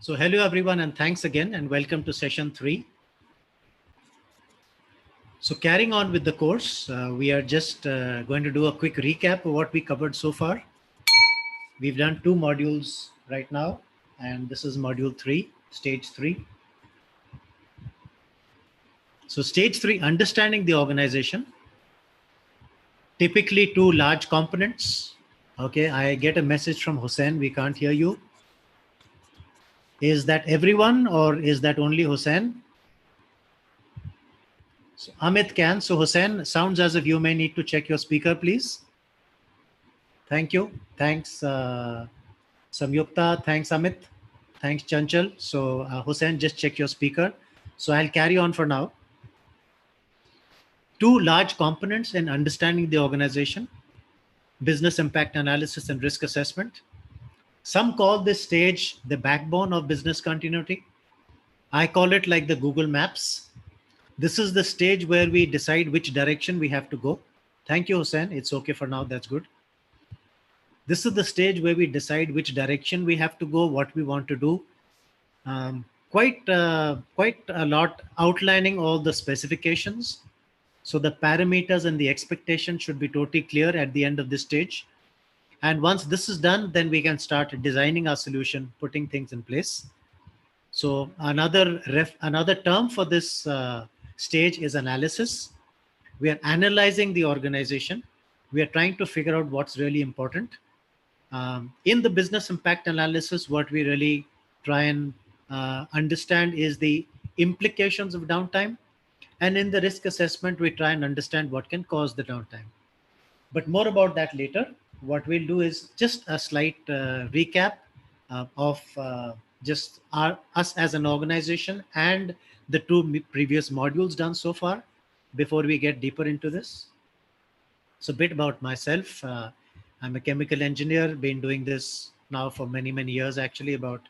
So hello everyone and thanks again and welcome to session 3. So carrying on with the course, we are just going to do a quick recap of what we covered so far. We've done 2 modules right now and this is module 3, stage 3. So stage 3, understanding the organization. Typically 2 large components. Okay, I get a message from Hussein, we can't hear you. Is that everyone or is that only Hussein? So Amit can. So Hussein, sounds as if you may need to check your speaker, please. Thank you. Thanks, Samyukta. Thanks, Amit. Thanks, Chanchal. So Hussein, just check your speaker. So I'll carry on for now. 2 large components in understanding the organization: business impact analysis and risk assessment. Some call this stage the backbone of business continuity. I call it like the Google Maps. This is the stage where we decide which direction we have to go. Thank you, Hussein. It's okay for now. That's good. This is the stage where we decide which direction we have to go, what we want to do. Quite a lot outlining all the specifications. So the parameters and the expectations should be totally clear at the end of this stage. And once this is done, then we can start designing our solution, putting things in place. So another term for this stage is analysis. We are analyzing the organization. We are trying to figure out what's really important. In the business impact analysis, what we really try and understand is the implications of downtime. And in the risk assessment, we try and understand what can cause the downtime. But more about that later. What we'll do is just a slight recap of just us as an organization and the 2 previous modules done so far before we get deeper into this. So a bit about myself. I'm a chemical engineer, been doing this now for many, many years, actually about,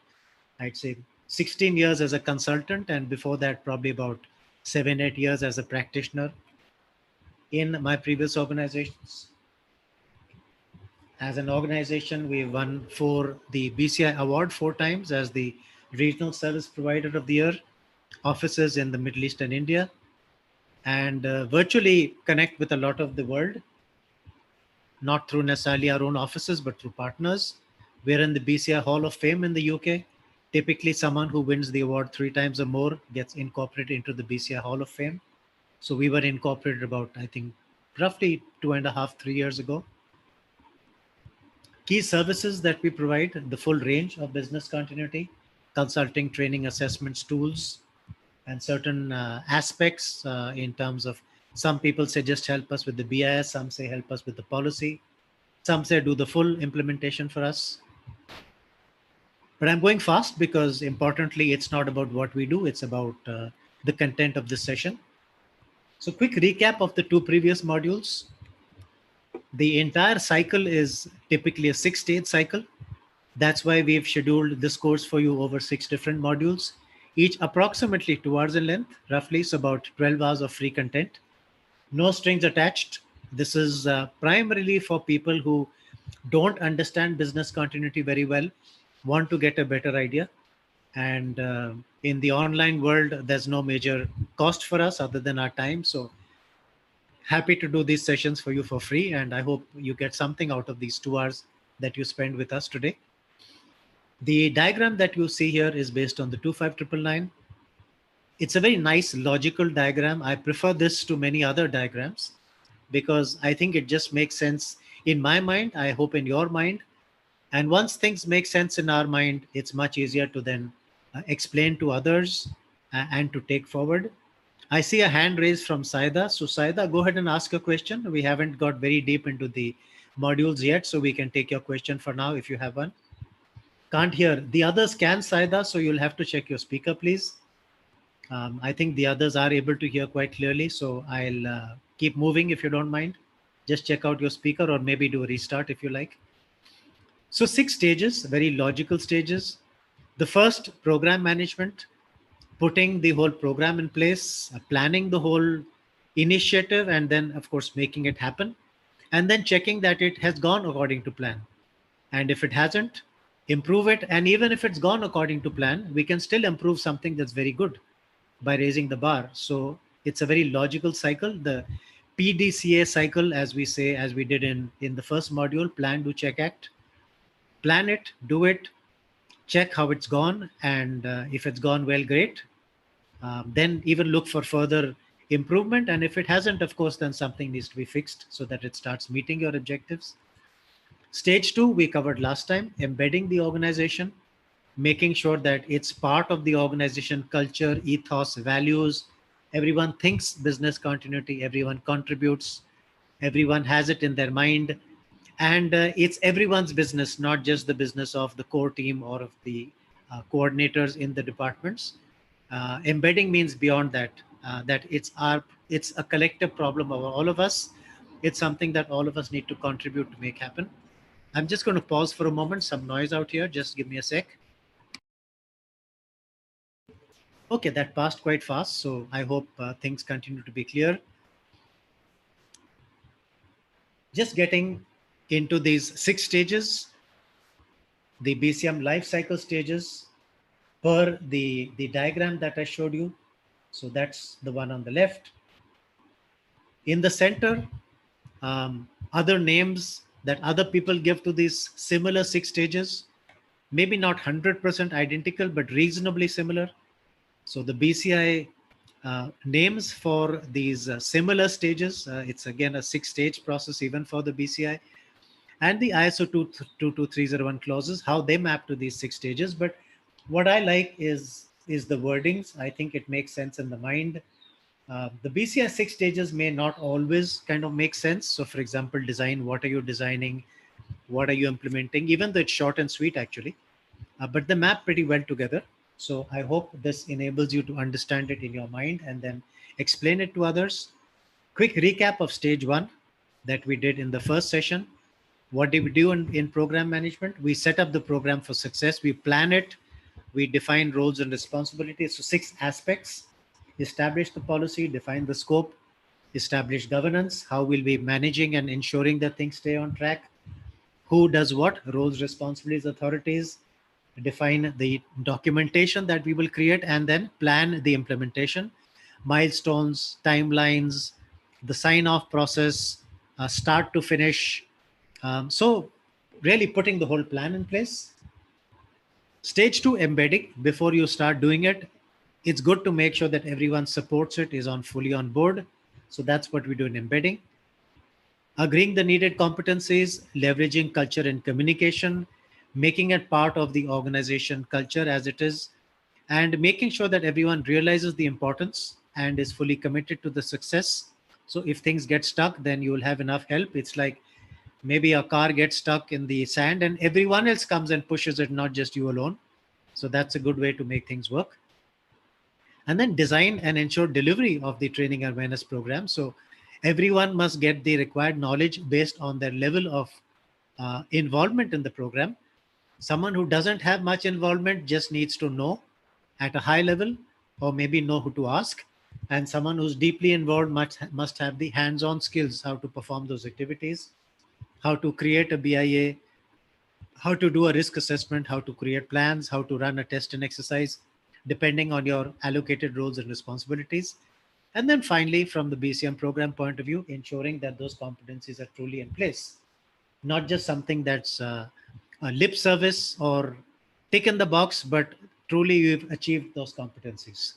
I'd say 16 years as a consultant. And before that, probably about 7, 8 years as a practitioner in my previous organizations. As an organization, we won the BCI award 4 times as the Regional Service Provider of the Year, offices in the Middle East and India, and virtually connect with a lot of the world, not through necessarily our own offices, but through partners. We're in the BCI Hall of Fame in the UK. Typically, someone who wins the award 3 times or more gets incorporated into the BCI Hall of Fame. So we were incorporated about, I think, roughly 2.5, 3 years ago. Key services that we provide: the full range of business continuity, consulting, training, assessments, tools, and certain aspects in terms of, some people say just help us with the BIS, some say help us with the policy, some say do the full implementation for us. But I'm going fast because importantly, it's not about what we do, it's about the content of this session. So quick recap of the 2 previous modules. The entire cycle is typically a 6-stage cycle. That's why we've scheduled this course for you over 6 different modules, each approximately 2 hours in length, roughly. So about 12 hours of free content. No strings attached. This is primarily for people who don't understand business continuity very well, want to get a better idea. And in the online world, there's no major cost for us other than our time. So happy to do these sessions for you for free. And I hope you get something out of these 2 hours that you spend with us today. The diagram that you see here is based on the 25999. It's a very nice logical diagram. I prefer this to many other diagrams because I think it just makes sense in my mind. I hope in your mind. And once things make sense in our mind, it's much easier to then explain to others and to take forward. I see a hand raised from Saida. So Saida, go ahead and ask a question. We haven't got very deep into the modules yet, so we can take your question for now if you have one. Can't hear. The others can, Saida, so you'll have to check your speaker, please. I think the others are able to hear quite clearly, so I'll keep moving if you don't mind. Just check out your speaker or maybe do a restart if you like. So 6 stages, very logical stages. The first, program management, putting the whole program in place, planning the whole initiative, and then, of course, making it happen. And then checking that it has gone according to plan. And if it hasn't, improve it. And even if it's gone according to plan, we can still improve something that's very good by raising the bar. So it's a very logical cycle. The PDCA cycle, as we say, as we did in the first module: plan, do, check, act. Plan it, do it, check how it's gone, and if it's gone well, great. Then even look for further improvement, and if it hasn't, of course, then something needs to be fixed so that it starts meeting your objectives. Stage 2 we covered last time: embedding the organization, making sure that it's part of the organization culture, ethos, values. Everyone thinks business continuity, everyone contributes, everyone has it in their mind, and it's everyone's business, not just the business of the core team or of the coordinators in the departments. Embedding means beyond that, that it's a collective problem of all of us. It's something that all of us need to contribute to make happen. I'm just going to pause for a moment. Some noise out here. Just give me a sec. Okay, that passed quite fast. So I hope things continue to be clear. Just getting into these 6 stages, the BCM life cycle stages per the diagram that I showed you. So that's the one on the left. In the center, other names that other people give to these similar 6 stages, maybe not 100% identical, but reasonably similar. So the BCI names for these similar stages, it's again a 6-stage process even for the BCI, and the ISO 22301 clauses, how they map to these 6 stages. But what I like is the wordings. I think it makes sense in the mind. The BCI 6 stages may not always kind of make sense. So for example, design, what are you designing? What are you implementing? Even though it's short and sweet actually, but they map pretty well together. So I hope this enables you to understand it in your mind and then explain it to others. Quick recap of stage 1 that we did in the first session. What did we do in program management? We set up the program for success. We plan it. We define roles and responsibilities. So 6 aspects: establish the policy, define the scope, establish governance, how we'll be managing and ensuring that things stay on track, who does what, roles, responsibilities, authorities, define the documentation that we will create, and then plan the implementation, milestones, timelines, the sign-off process, start to finish. So really putting the whole plan in place. Stage 2, embedding. Before you start doing it, it's good to make sure that everyone supports it, is fully on board. So that's what we do in embedding. Agreeing the needed competencies, leveraging culture and communication, making it part of the organization culture as it is, and making sure that everyone realizes the importance and is fully committed to the success. So if things get stuck, then you will have enough help. It's like maybe a car gets stuck in the sand and everyone else comes and pushes it, not just you alone. So that's a good way to make things work. And then design and ensure delivery of the training awareness program. So everyone must get the required knowledge based on their level of involvement in the program. Someone who doesn't have much involvement just needs to know at a high level, or maybe know who to ask. And someone who's deeply involved must have the hands-on skills, how to perform those activities, how to create a BIA, how to do a risk assessment, how to create plans, how to run a test and exercise, depending on your allocated roles and responsibilities. And then finally, from the BCM program point of view, ensuring that those competencies are truly in place, not just something that's a lip service or tick in the box, but truly you've achieved those competencies.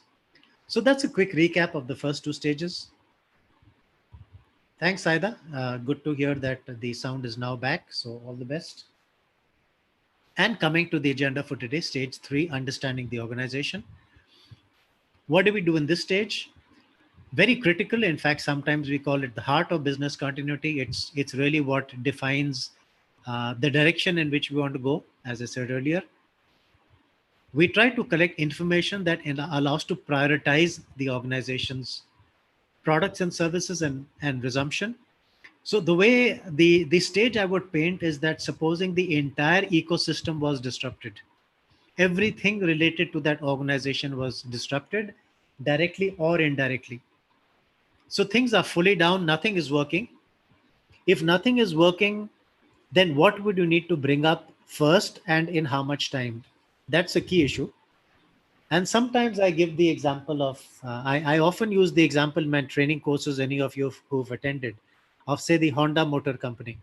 So that's a quick recap of the first 2 stages. Thanks, Aida. Good to hear that the sound is now back. So all the best. And coming to the agenda for today, stage 3, understanding the organization. What do we do in this stage? Very critical. In fact, sometimes we call it the heart of business continuity. It's really what defines the direction in which we want to go. As I said earlier, we try to collect information that allows to prioritize the organization's products and services and resumption. So the way the stage I would paint is that supposing the entire ecosystem was disrupted, everything related to that organization was disrupted directly or indirectly. So things are fully down, nothing is working. If nothing is working, then what would you need to bring up first and in how much time? That's a key issue. And sometimes I give the example of, I often use the example in my training courses, any of you who've attended, of say the Honda Motor Company.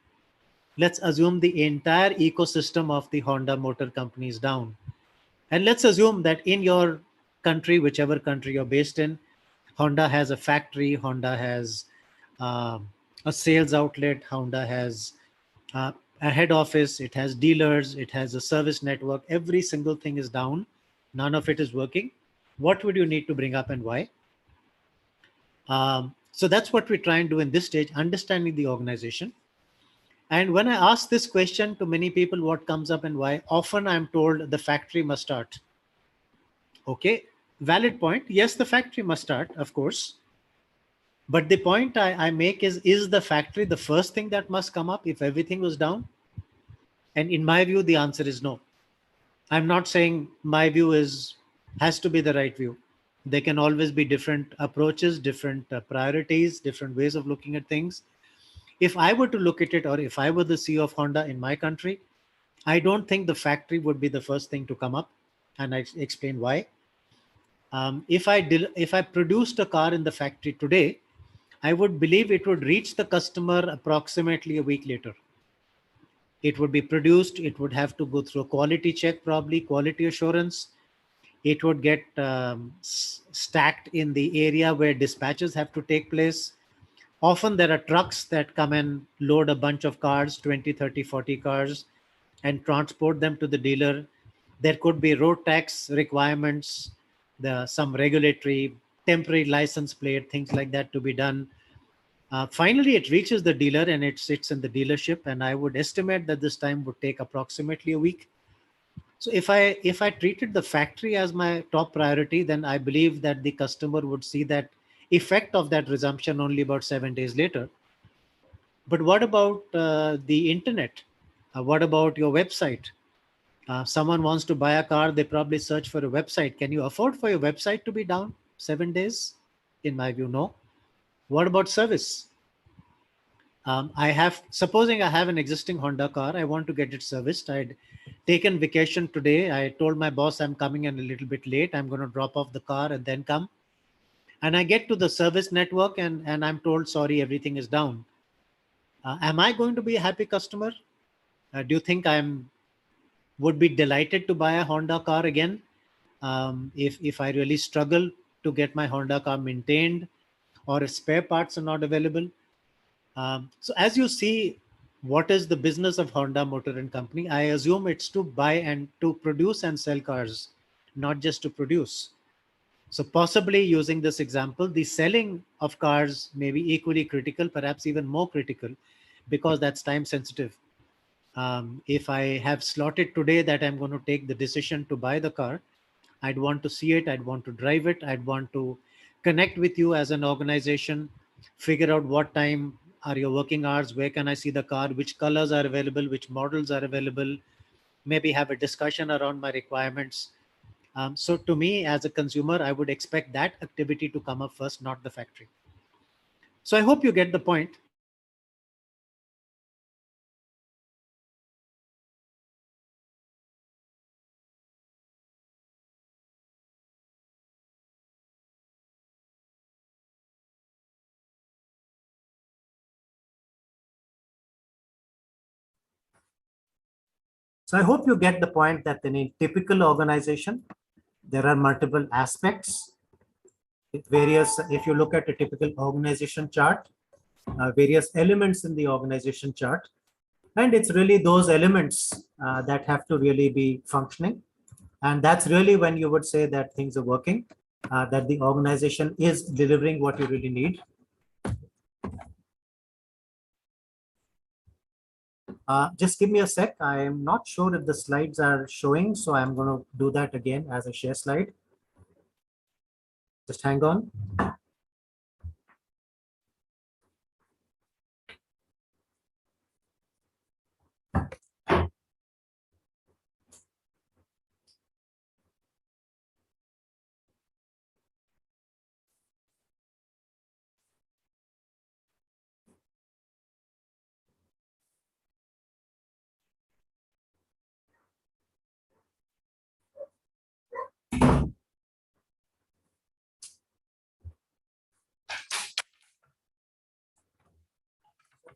Let's assume the entire ecosystem of the Honda Motor Company is down. And let's assume that in your country, whichever country you're based in, Honda has a factory, Honda has um, a sales outlet, Honda has uh, a head office, it has dealers, it has a service network. Every single thing is down. None of it is working. What would you need to bring up and why? So that's what we try and do in this stage, understanding the organization. And when I ask this question to many people, what comes up and why, often I'm told the factory must start. Okay, valid point. Yes, the factory must start, of course. But the point I make is the factory the first thing that must come up if everything was down? And in my view, the answer is no. I'm not saying my view has to be the right view. There can always be different approaches, different priorities, different ways of looking at things. If I were to look at it, or if I were the CEO of Honda in my country, I don't think the factory would be the first thing to come up, and I explain why. If I produced a car in the factory today, I would believe it would reach the customer approximately a week later. It would be produced. It would have to go through a quality check, probably quality assurance. It would get stacked in the area where dispatches have to take place. Often there are trucks that come and load a bunch of cars, 20, 30, 40 cars, and transport them to the dealer. There could be road tax requirements, some regulatory temporary license plate, things like that to be done. Finally, it reaches the dealer and it sits in the dealership. And I would estimate that this time would take approximately a week. So if I treated the factory as my top priority, then I believe that the customer would see that effect of that resumption only about 7 days later. But what about the internet? What about your website? Someone wants to buy a car, they probably search for a website. Can you afford for your website to be down 7 days? In my view, no. What about service? Supposing I have an existing Honda car, I want to get it serviced. I'd taken vacation today. I told my boss I'm coming in a little bit late. I'm going to drop off the car and then come. And I get to the service network and I'm told, sorry, everything is down. Am I going to be a happy customer? Do you think I'm would be delighted to buy a Honda car again if I really struggle to get my Honda car maintained or if spare parts are not available? So as you see, what is the business of Honda Motor and Company? I assume it's to buy and to produce and sell cars, not just to produce. So possibly using this example, the selling of cars may be equally critical, perhaps even more critical, because that's time sensitive. If I have slotted today that I'm going to take the decision to buy the car, I'd want to see it, I'd want to drive it, I'd want to connect with you as an organization, figure out what time are your working hours, where can I see the car, which colors are available, which models are available, maybe have a discussion around my requirements. So to me, as a consumer, I would expect that activity to come up first, not the factory. So I hope you get the point. So I hope you get the point that in a typical organization, there are multiple aspects. If you look at a typical organization chart, various elements in the organization chart, and it's really those elements that have to really be functioning. And that's really when you would say that things are working, that the organization is delivering what you really need. Just give me a sec. I'm not sure if the slides are showing, so I'm going to do that again as a share slide. Just hang on.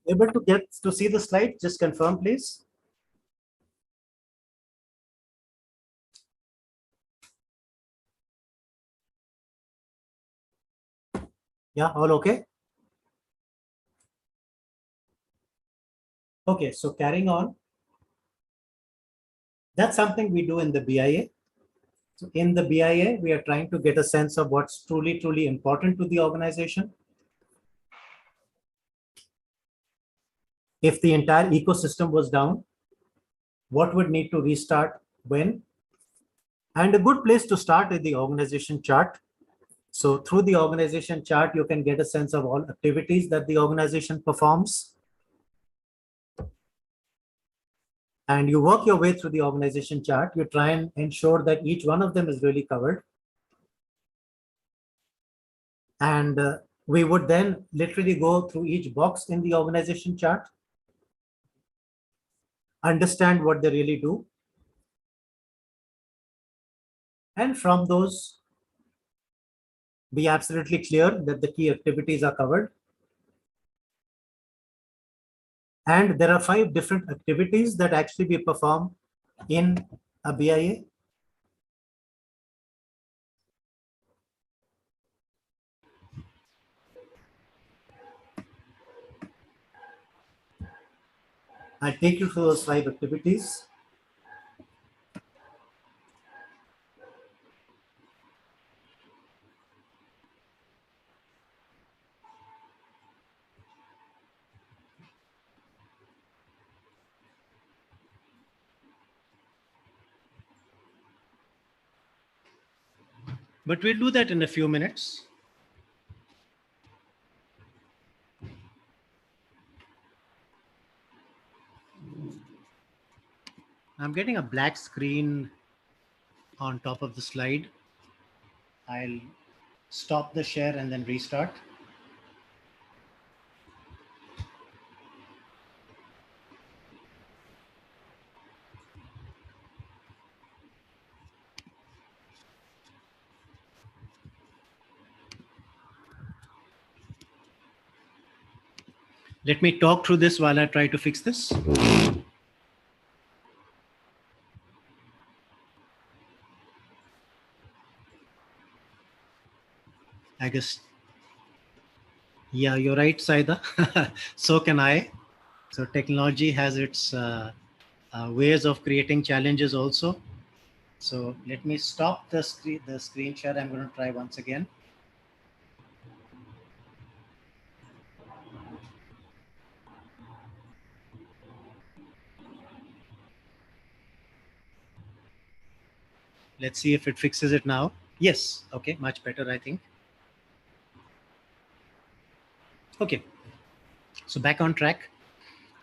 able to get to see the slide? Just confirm, please. Yeah, all okay? Okay, so carrying on. That's something we do in the BIA. So in the BIA, we are trying to get a sense of what's truly, truly important to the organization. If the entire ecosystem was down, what would need to restart when? And a good place to start is the organization chart. So through the organization chart, you can get a sense of all activities that the organization performs. And you work your way through the organization chart. You try and ensure that each one of them is really covered. And we would then literally go through each box in the organization chart, understand what they really do. And from those, be absolutely clear that the key activities are covered. And there are 5 different activities that actually we perform in a BIA. I'll take you through those 5 activities. But we'll do that in a few minutes. I'm getting a black screen on top of the slide. I'll stop the share and then restart. Let me talk through this while I try to fix this. I guess, yeah, you're right, Saida. So can I. So technology has its ways of creating challenges also. So let me stop the screen share. I'm going to try once again. Let's see if it fixes it now. Yes. Okay. Much better, I think. Okay. So back on track.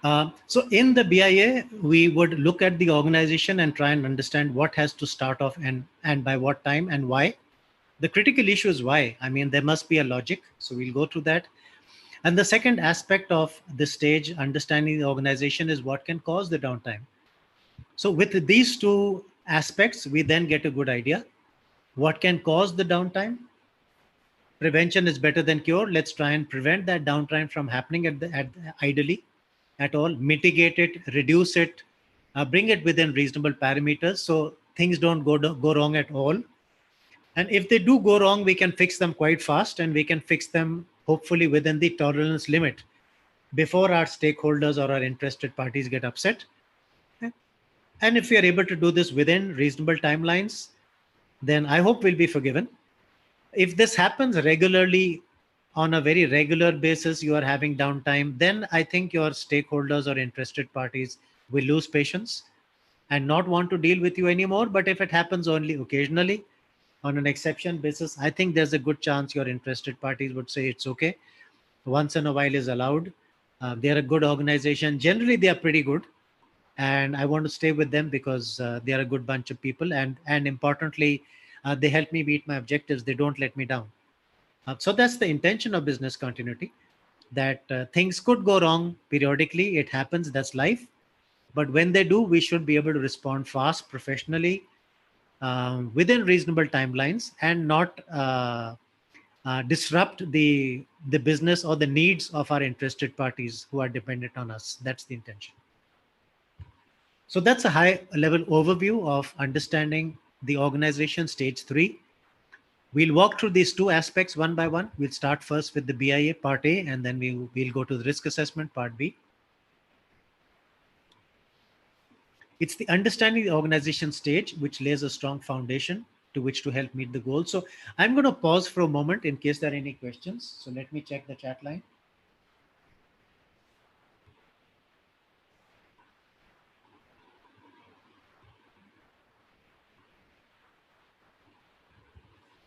So in the BIA, we would look at the organization and try and understand what has to start off and by what time and why. The critical issue is why. I mean, there must be a logic. So we'll go through that. And the second aspect of this stage, understanding the organization, is what can cause the downtime. So with these 2 aspects, we then get a good idea. What can cause the downtime? Prevention is better than cure. Let's try and prevent that downtime from happening ideally at all, mitigate it, reduce it, bring it within reasonable parameters so things don't go wrong at all. And if they do go wrong, we can fix them quite fast, and we can fix them hopefully within the tolerance limit before our stakeholders or our interested parties get upset. And if we are able to do this within reasonable timelines, then I hope we'll be forgiven. If this happens regularly, on a very regular basis, you are having downtime, then I think your stakeholders or interested parties will lose patience and not want to deal with you anymore. But if it happens only occasionally, on an exception basis, I think there's a good chance your interested parties would say it's okay. Once in a while is allowed. They're a good organization. Generally, they are pretty good. And I want to stay with them because they are a good bunch of people. And importantly, they help me meet my objectives. They don't let me down. So that's the intention of business continuity, that things could go wrong periodically. It happens. That's life. But when they do, we should be able to respond fast, professionally, within reasonable timelines, and not disrupt the business or the needs of our interested parties who are dependent on us. That's the intention. So that's a high level overview of understanding the organization stage 3. We'll walk through these two aspects one by one. We'll start first with the BIA part A, and then we'll go to the risk assessment part B. It's the understanding the organization stage, which lays a strong foundation to which to help meet the goals. So I'm going to pause for a moment in case there are any questions. So let me check the chat line.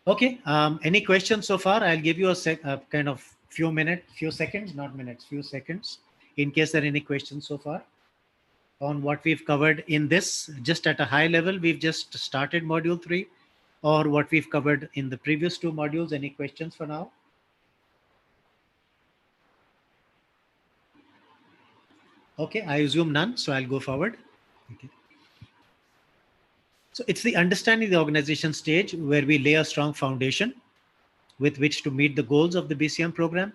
Okay. Any questions so far? I'll give you a kind of few seconds, not minutes, few seconds, in case there are any questions so far on what we've covered in this. Just at a high level, we've just started module 3, or what we've covered in the previous 2 modules. Any questions for now? Okay, I assume none, so I'll go forward. Okay. So it's the understanding the organization stage where we lay a strong foundation with which to meet the goals of the BCM program.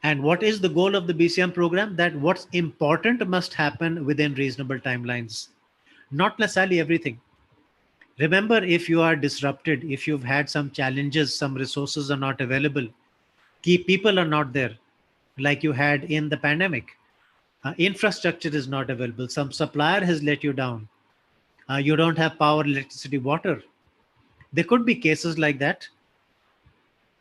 And what is the goal of the BCM program? That what's important must happen within reasonable timelines, not necessarily everything. Remember, if you are disrupted, if you've had some challenges, some resources are not available, key people are not there, like you had in the pandemic. Infrastructure is not available. Some supplier has let you down. You don't have power, electricity, water. There could be cases like that.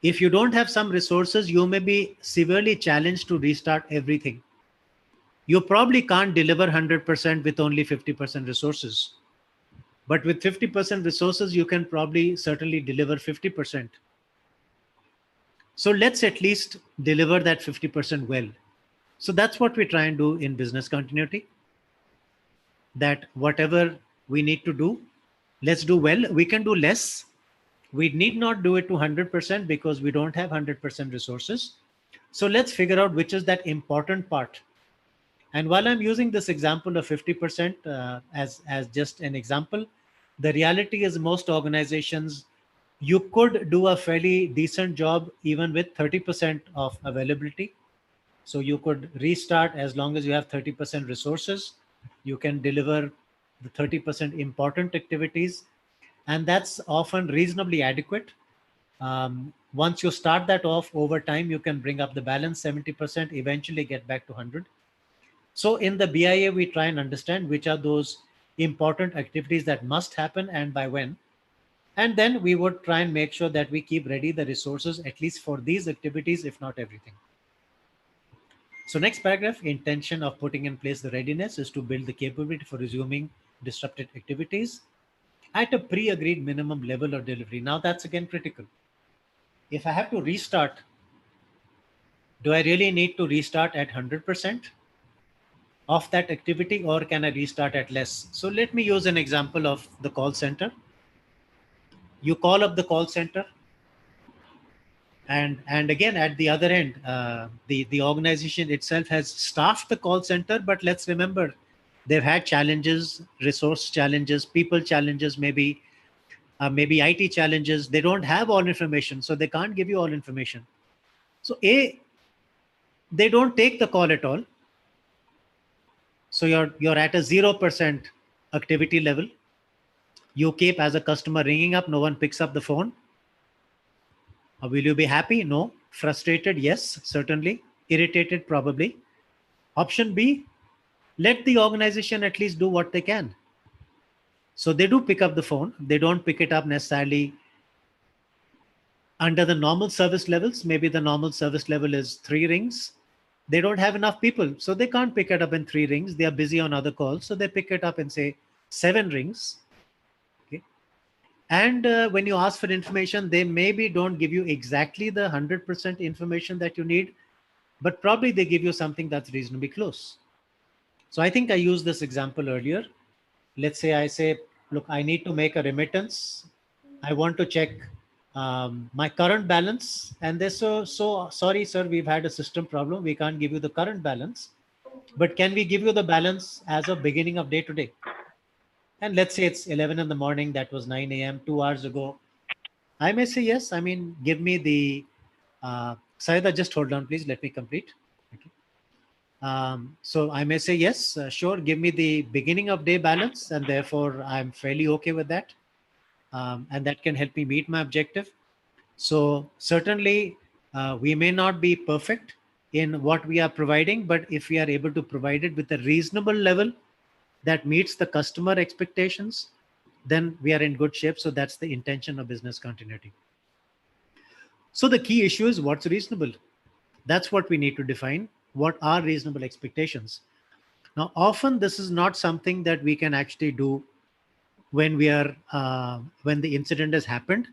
If you don't have some resources, you may be severely challenged to restart everything. You probably can't deliver 100% with only 50% resources. But with 50% resources, you can probably certainly deliver 50%. So let's at least deliver that 50% well. So that's what we try and do in business continuity. That whatever we need to do, let's do well. We can do less. We need not do it to 100% because we don't have 100% resources. So let's figure out which is that important part. And while I'm using this example of 50% as just an example, the reality is most organizations, you could do a fairly decent job even with 30% of availability. So you could restart as long as you have 30% resources. You can deliver the 30% important activities, and that's often reasonably adequate. Once you start that off, over time, you can bring up the balance 70%, eventually get back to 100. So in the BIA, we try and understand which are those important activities that must happen and by when. And then we would try and make sure that we keep ready the resources, at least for these activities, if not everything. So next paragraph, intention of putting in place the readiness is to build the capability for resuming disrupted activities at a pre-agreed minimum level of delivery. Now that's again critical. If I have to restart, do I really need to restart at 100% of that activity, or can I restart at less? So let me use an example of the call center. You call up the call center, and again at the other end, the organization itself has staffed the call center, but let's remember they've had challenges, resource challenges, people challenges, maybe IT challenges. They don't have all information, so they can't give you all information. So they don't take the call at all. So you're at a 0% activity level. You keep as a customer ringing up, no one picks up the phone. Will you be happy? No. Frustrated? Yes, certainly. Irritated? Probably. Option B, let the organization at least do what they can. So they do pick up the phone. They don't pick it up necessarily under the normal service levels. Maybe the normal service level is 3 rings. They don't have enough people, so they can't pick it up in 3 rings. They are busy on other calls, so they pick it up in, say, 7 rings. Okay. And when you ask for information, they maybe don't give you exactly the 100% information that you need, but probably they give you something that's reasonably close. So I think I used this example earlier. Let's say I say, look, I need to make a remittance. I want to check my current balance. And they so sorry, sir, we've had a system problem. We can't give you the current balance, but can we give you the balance as of beginning of day today? And let's say it's 11 in the morning. That was 9 a.m. 2 hours ago. I may say yes. I mean, give me the Saida, just hold on, please. Let me complete. Okay. So I may say yes, sure. Give me the beginning of day balance, and therefore I'm fairly okay with that, and that can help me meet my objective. So certainly, we may not be perfect in what we are providing, but if we are able to provide it with a reasonable level that meets the customer expectations, then we are in good shape. So that's the intention of business continuity. So the key issue is what's reasonable. That's what we need to define. What are reasonable expectations? Now, often this is not something that we can actually do when when the incident has happened.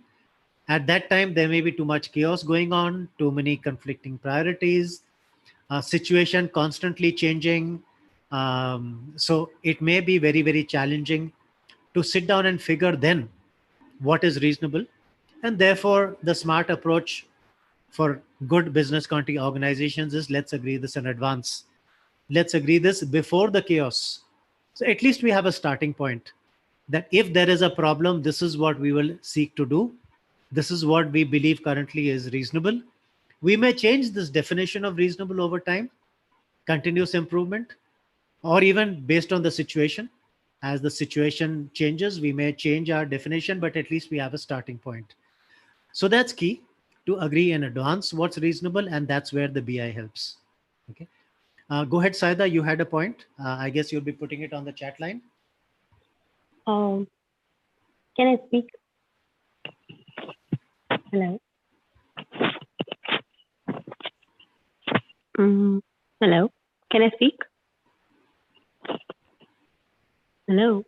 At that time, there may be too much chaos going on, too many conflicting priorities, situation constantly changing. So it may be very, very challenging to sit down and figure then what is reasonable. And therefore, the smart approach for good business continuity organizations is let's agree this in advance. Let's agree this before the chaos. So at least we have a starting point that if there is a problem, this is what we will seek to do. This is what we believe currently is reasonable. We may change this definition of reasonable over time, continuous improvement, or even based on the situation. As the situation changes, we may change our definition, but at least we have a starting point. So that's key, to agree in advance what's reasonable, and that's where the BI helps. Okay. Go ahead, Saida. You had a point. I guess you'll be putting it on the chat line. Um, can I speak? Hello. Hello. Can I speak? Hello.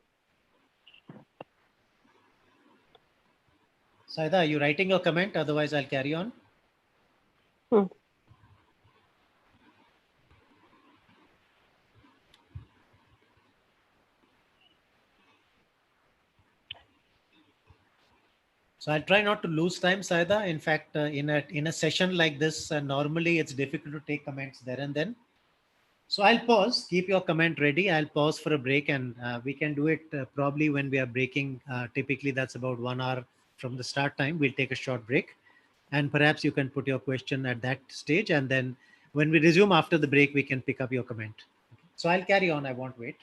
Saida, are you writing your comment? Otherwise, I'll carry on. So I'll try not to lose time, Saida. In fact, in a session like this, normally it's difficult to take comments there and then. So I'll pause. Keep your comment ready. I'll pause for a break, and we can do it probably when we are breaking. Typically, that's about 1 hour from the start time. We'll take a short break, and perhaps you can put your question at that stage, and then when we resume after the break, we can pick up your comment. Okay. So I'll carry on. I won't wait.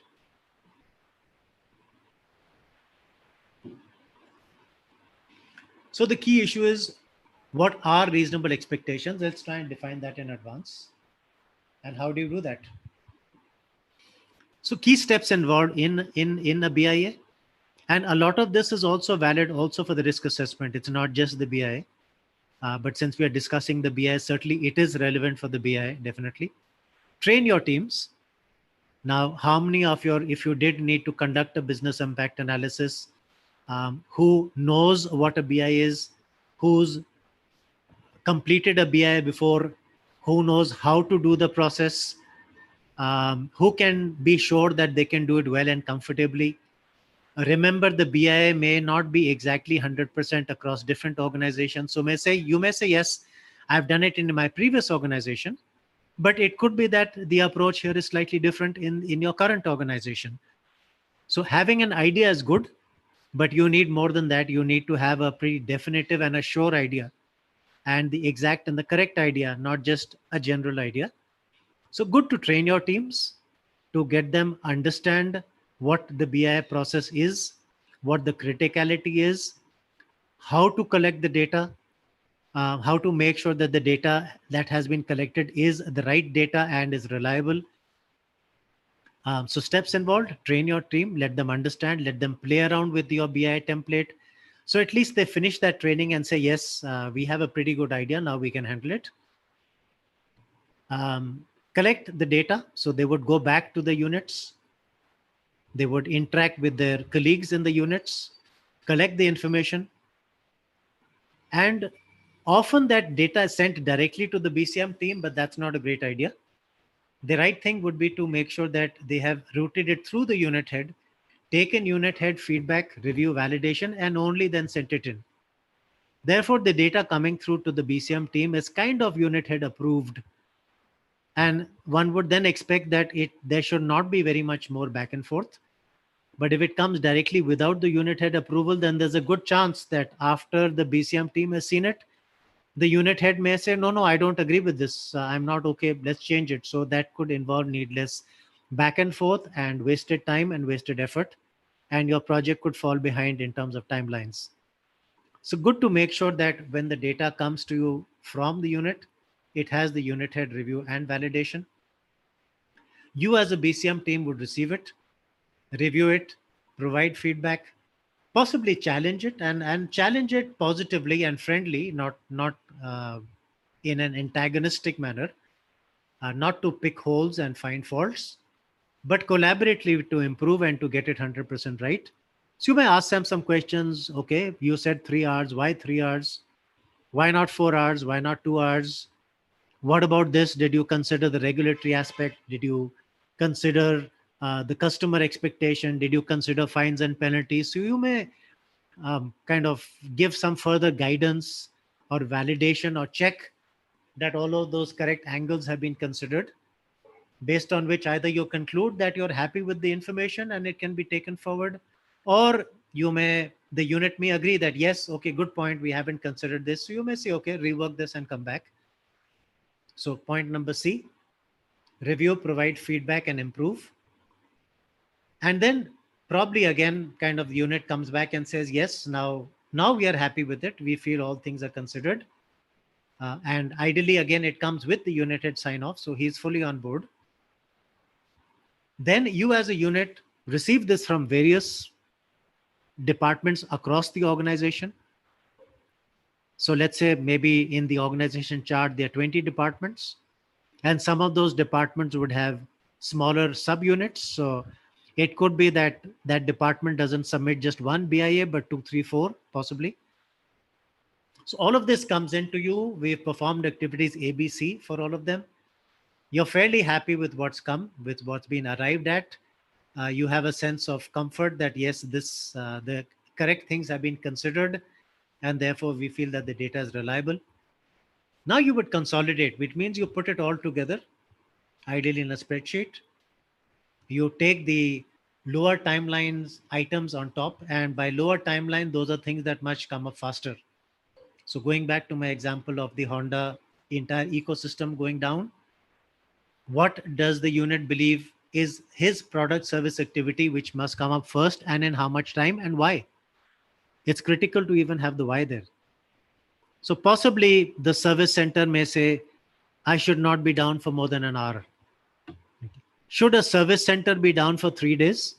So the key issue is what are reasonable expectations? Let's try and define that in advance. And how do you do that? So key steps involved in a BIA, and a lot of this is also valid also for the risk assessment. It's not just the BIA, but since we are discussing the BIA, certainly it is relevant for the BIA, definitely. Train your teams. Now, how many of if you did need to conduct a business impact analysis, who knows what a BI is, who's completed a BI before, who knows how to do the process, who can be sure that they can do it well and comfortably. Remember, the BI may not be exactly 100% across different organizations. So you may say, yes, I've done it in my previous organization, but it could be that the approach here is slightly different in your current organization. So having an idea is good, but you need more than that. You need to have a pretty definitive and a sure idea, and the exact and the correct idea, not just a general idea. So good to train your teams to get them understand what the BI process is, what the criticality is, how to collect the data, how to make sure that the data that has been collected is the right data and is reliable. So steps involved: train your team, let them understand, let them play around with your BI template. So at least they finish that training and say, yes, we have a pretty good idea. Now we can handle it. Collect the data. So they would go back to the units. They would interact with their colleagues in the units, collect the information. And often that data is sent directly to the BCM team, but that's not a great idea. The right thing would be to make sure that they have routed it through the unit head, taken unit head feedback, review, validation, and only then sent it in. Therefore, the data coming through to the BCM team is kind of unit head approved. And one would then expect that there should not be very much more back and forth. But if it comes directly without the unit head approval, then there's a good chance that after the BCM team has seen it, the unit head may say, no, no, I don't agree with this. I'm not okay. Let's change it. So that could involve needless back and forth and wasted time and wasted effort. And your project could fall behind in terms of timelines. So good to make sure that when the data comes to you from the unit, it has the unit head review and validation. You as a BCM team would receive it, review it, provide feedback, possibly challenge it, and challenge it positively and friendly, not in an antagonistic manner, not to pick holes and find faults, but collaboratively to improve and to get it 100% right. So you may ask them some questions. Okay, you said 3 hours. Why 3 hours? Why not 4 hours? Why not 2 hours? What about this? Did you consider the regulatory aspect? Did you consider the customer expectation? Did you consider fines and penalties? So you may kind of give some further guidance or validation or check that all of those correct angles have been considered, based on which either you conclude that you're happy with the information and it can be taken forward, or the unit may agree that yes, okay, good point, we haven't considered this. So you may say, okay, rework this and come back. So point number C, review, provide feedback and improve. And then probably again, kind of the unit comes back and says, yes, now we are happy with it. We feel all things are considered. And ideally, again, it comes with the unit head sign off. So he's fully on board. Then you as a unit receive this from various departments across the organization. So let's say maybe in the organization chart, there are 20 departments, and some of those departments would have smaller subunits. So it could be that that department doesn't submit just one BIA, but 2, 3, 4, possibly. So all of this comes into you. We've performed activities ABC for all of them. You're fairly happy with what's come, with what's been arrived at. You have a sense of comfort that yes, the correct things have been considered, and therefore we feel that the data is reliable. Now you would consolidate, which means you put it all together, ideally in a spreadsheet. You take the lower timelines items on top, and by lower timeline, those are things that must come up faster. So going back to my example of the Honda entire ecosystem going down, what does the unit believe is his product service activity which must come up first, and in how much time and why? It's critical to even have the why there. So possibly the service center may say, I should not be down for more than an hour. Should a service center be down for 3 days?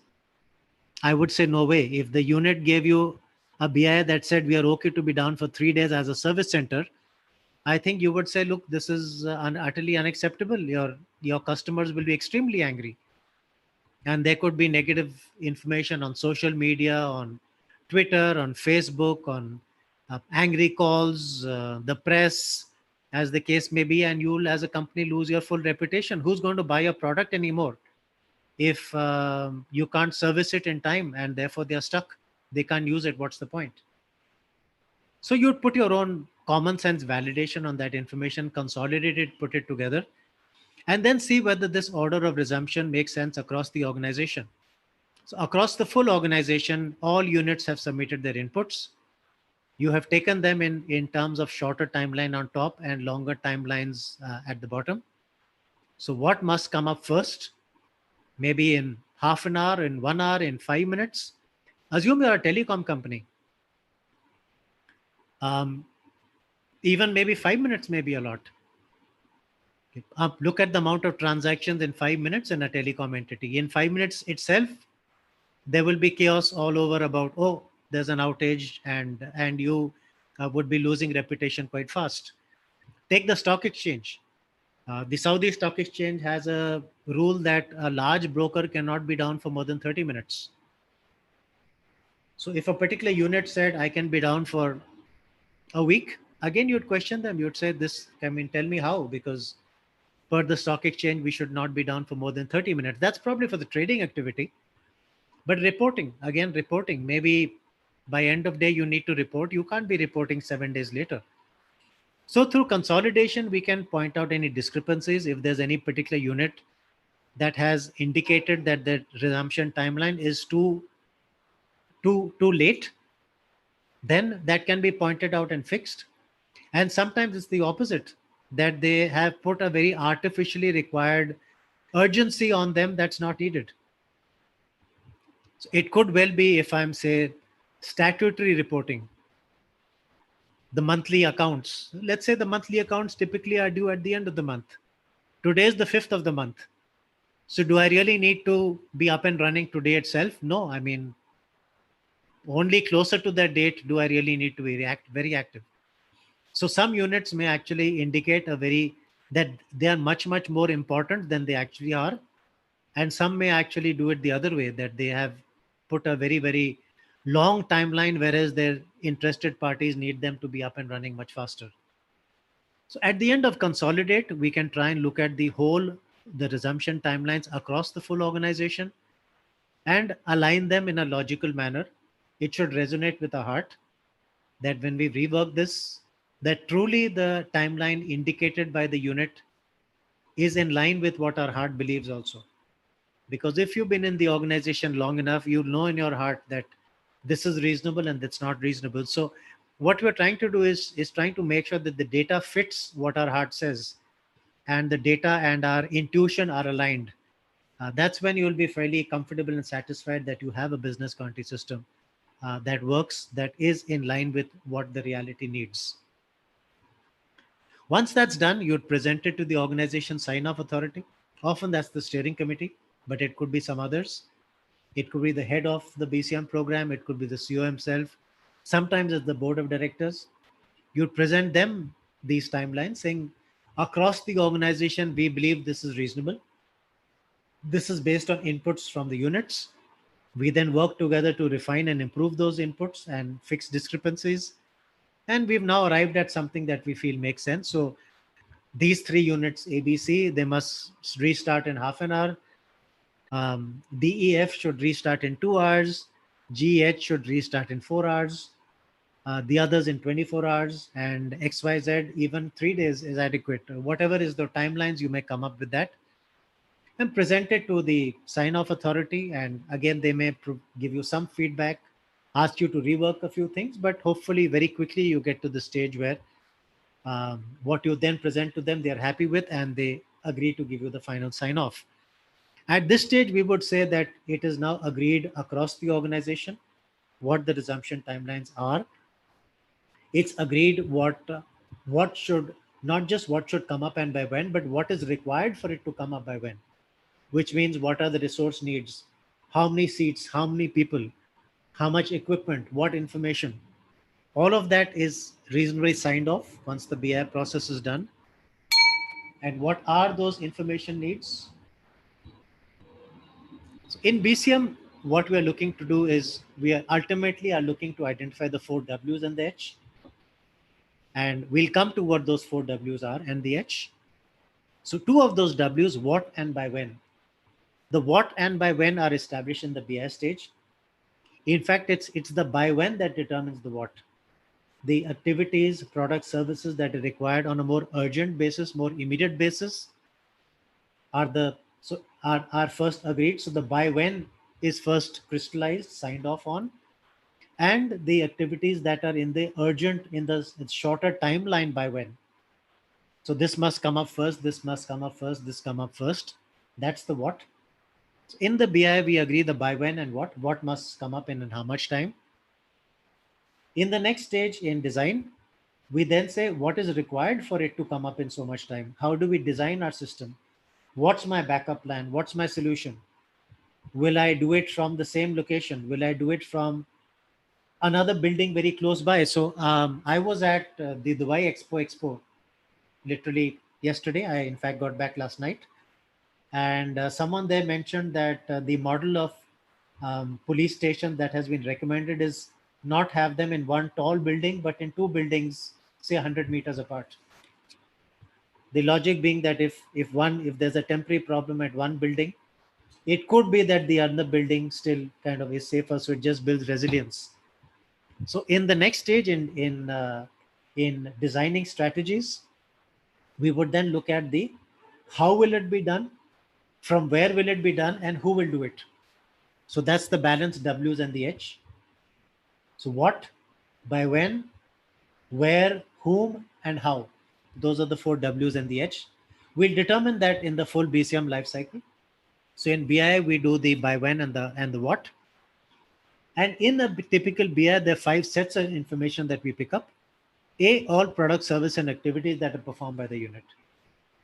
I would say no way. If the unit gave you a BI that said we are okay to be down for 3 days as a service center, I think you would say, look, this is utterly unacceptable. Your customers will be extremely angry. And there could be negative information on social media, on Twitter, on Facebook, on angry calls, the press, as the case may be, and you'll as a company lose your full reputation. Who's going to buy your product anymore if you can't service it in time, and therefore they're stuck, they can't use it? What's the point? So you'd put your own common sense validation on that information, consolidate it, put it together, and then see whether this order of resumption makes sense across the organization. So across the full organization, all units have submitted their inputs. You have taken them in terms of shorter timeline on top and longer timelines at the bottom. So what must come up first? Maybe in half an hour, in 1 hour, in 5 minutes. Assume you're a telecom company. Even maybe 5 minutes may be a lot. Look at the amount of transactions in 5 minutes in a telecom entity. In 5 minutes itself, there will be chaos all over about, oh, there's an outage, and you would be losing reputation quite fast. Take the stock exchange. The Saudi Stock Exchange has a rule that a large broker cannot be down for more than 30 minutes. So if a particular unit said, I can be down for a week, again, you'd question them. You'd say, this, I mean, tell me how, because per the stock exchange, we should not be down for more than 30 minutes. That's probably for the trading activity. But reporting, again, reporting, maybe by end of day, you need to report. You can't be reporting 7 days later. So through consolidation, we can point out any discrepancies. If there's any particular unit that has indicated that the resumption timeline is too late, then that can be pointed out and fixed. And sometimes it's the opposite, that they have put a very artificially required urgency on them that's not needed. So it could well be, if I'm say statutory reporting, the monthly accounts. Let's say the monthly accounts typically are due at the end of the month. Today is the 5th of the month. So do I really need to be up and running today itself? No, I mean, only closer to that date do I really need to be very active. So some units may actually indicate that they are much more important than they actually are. And some may actually do it the other way, that they have put a very long timeline, whereas their interested parties need them to be up and running much faster. So at the end of consolidate, we can try and look at the resumption timelines across the full organization and align them in a logical manner. It should resonate with our heart, that when we rework this, that truly the timeline indicated by the unit is in line with what our heart believes also. Because if you've been in the organization long enough, you'll know in your heart that this is reasonable and that's not reasonable. So what we're trying to do is trying to make sure that the data fits what our heart says, and the data and our intuition are aligned. That's when you'll be fairly comfortable and satisfied that you have a business continuity system that works, that is in line with what the reality needs. Once that's done, you'd present it to the organization sign-off authority. Often that's the steering committee, but it could be some others. It could be the head of the BCM program. It could be the CEO himself. Sometimes it's the board of directors. You'd present them these timelines saying, across the organization, we believe this is reasonable. This is based on inputs from the units. We then work together to refine and improve those inputs and fix discrepancies. And we've now arrived at something that we feel makes sense. So these 3 units, ABC, they must restart in half an hour. DEF should restart in 2 hours. GH should restart in 4 hours. The others in 24 hours, and XYZ, even 3 days is adequate. Whatever is the timelines, you may come up with that and present it to the sign-off authority. And again, they may give you some feedback, ask you to rework a few things, but hopefully very quickly you get to the stage where what you then present to them, they're happy with, and they agree to give you the final sign-off. At this stage, we would say that it is now agreed across the organization what the resumption timelines are. It's agreed what should, not just what should come up and by when, but what is required for it to come up by when, which means what are the resource needs, how many seats, how many people, how much equipment, what information. All of that is reasonably signed off once the BI process is done. And what are those information needs? So in BCM, what we are looking to do is we are ultimately looking to identify the 4 W's and the H. And we'll come to what those 4 W's are and the H. So 2 of those W's, what and by when. The what and by when are established in the BI stage. In fact, it's the by when that determines the what. The activities, products, services that are required on a more urgent basis, more immediate basis are first agreed. So the by when is first crystallized, signed off on, and the activities that are in the urgent, in the shorter timeline by when. So this must come up first, this must come up first, this come up first. That's the what. So in the BI, we agree the by when and what must come up in and how much time. In the next stage in design, we then say what is required for it to come up in so much time. How do we design our system? What's my backup plan? What's my solution? Will I do it from the same location? Will I do it from another building very close by? So I was at the Dubai Expo literally yesterday. I in fact got back last night, and someone there mentioned that the model of police station that has been recommended is not have them in one tall building, but in 2 buildings, say 100 meters apart. The logic being that if there's a temporary problem at one building, it could be that the other building still kind of is safer, so it just builds resilience. So in the next stage in designing strategies, we would then look at the how will it be done, from where will it be done, and who will do it. So that's the balance W's and the H. So what, by when, where, whom, and how. Those are the four W's and the H. We'll determine that in the full BCM life cycle. So in BI, we do the by when and the what. And in a typical BI, there are 5 sets of information that we pick up. A, all product, service, and activities that are performed by the unit.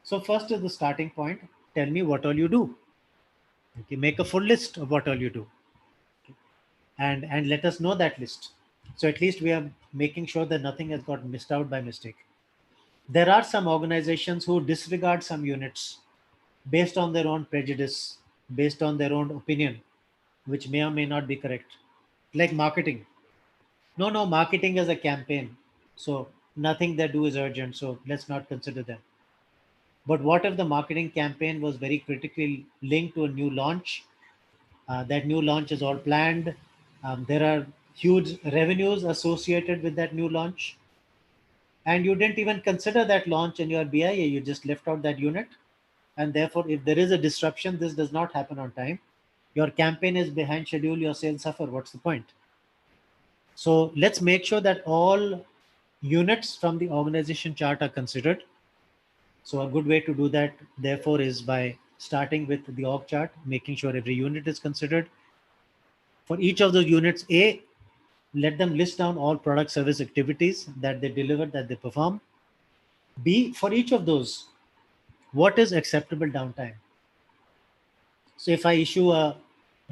So first is the starting point. Tell me what all you do. Okay, make a full list of what all you do, and let us know that list. So at least we are making sure that nothing has got missed out by mistake. There are some organizations who disregard some units based on their own prejudice, based on their own opinion, which may or may not be correct. Like marketing. No, marketing is a campaign. So nothing they do is urgent. So let's not consider them. But what if the marketing campaign was very critically linked to a new launch? That new launch is all planned. There are huge revenues associated with that new launch. And you didn't even consider that launch in your BIA. You just left out that unit. And therefore, if there is a disruption, this does not happen on time. Your campaign is behind schedule, your sales suffer. What's the point? So let's make sure that all units from the organization chart are considered. So a good way to do that, therefore, is by starting with the org chart, making sure every unit is considered. For each of those units, A, let them list down all product service activities that they deliver, that they perform. B, for each of those, what is acceptable downtime? So if I issue a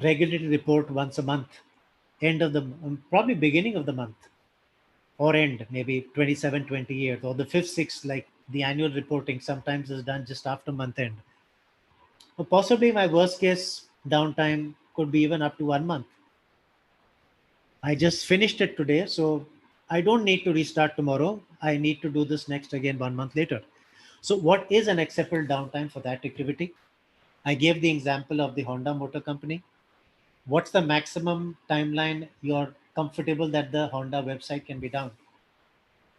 regulatory report once a month, end of the probably beginning of the month, or end maybe 27, 28th, or the 5th, 6th, like the annual reporting sometimes is done just after month end. Or possibly my worst case downtime could be even up to 1 month. I just finished it today, so I don't need to restart tomorrow. I need to do this next again 1 month later. So what is an acceptable downtime for that activity? I gave the example of the Honda Motor Company. What's the maximum timeline you're comfortable that the Honda website can be down?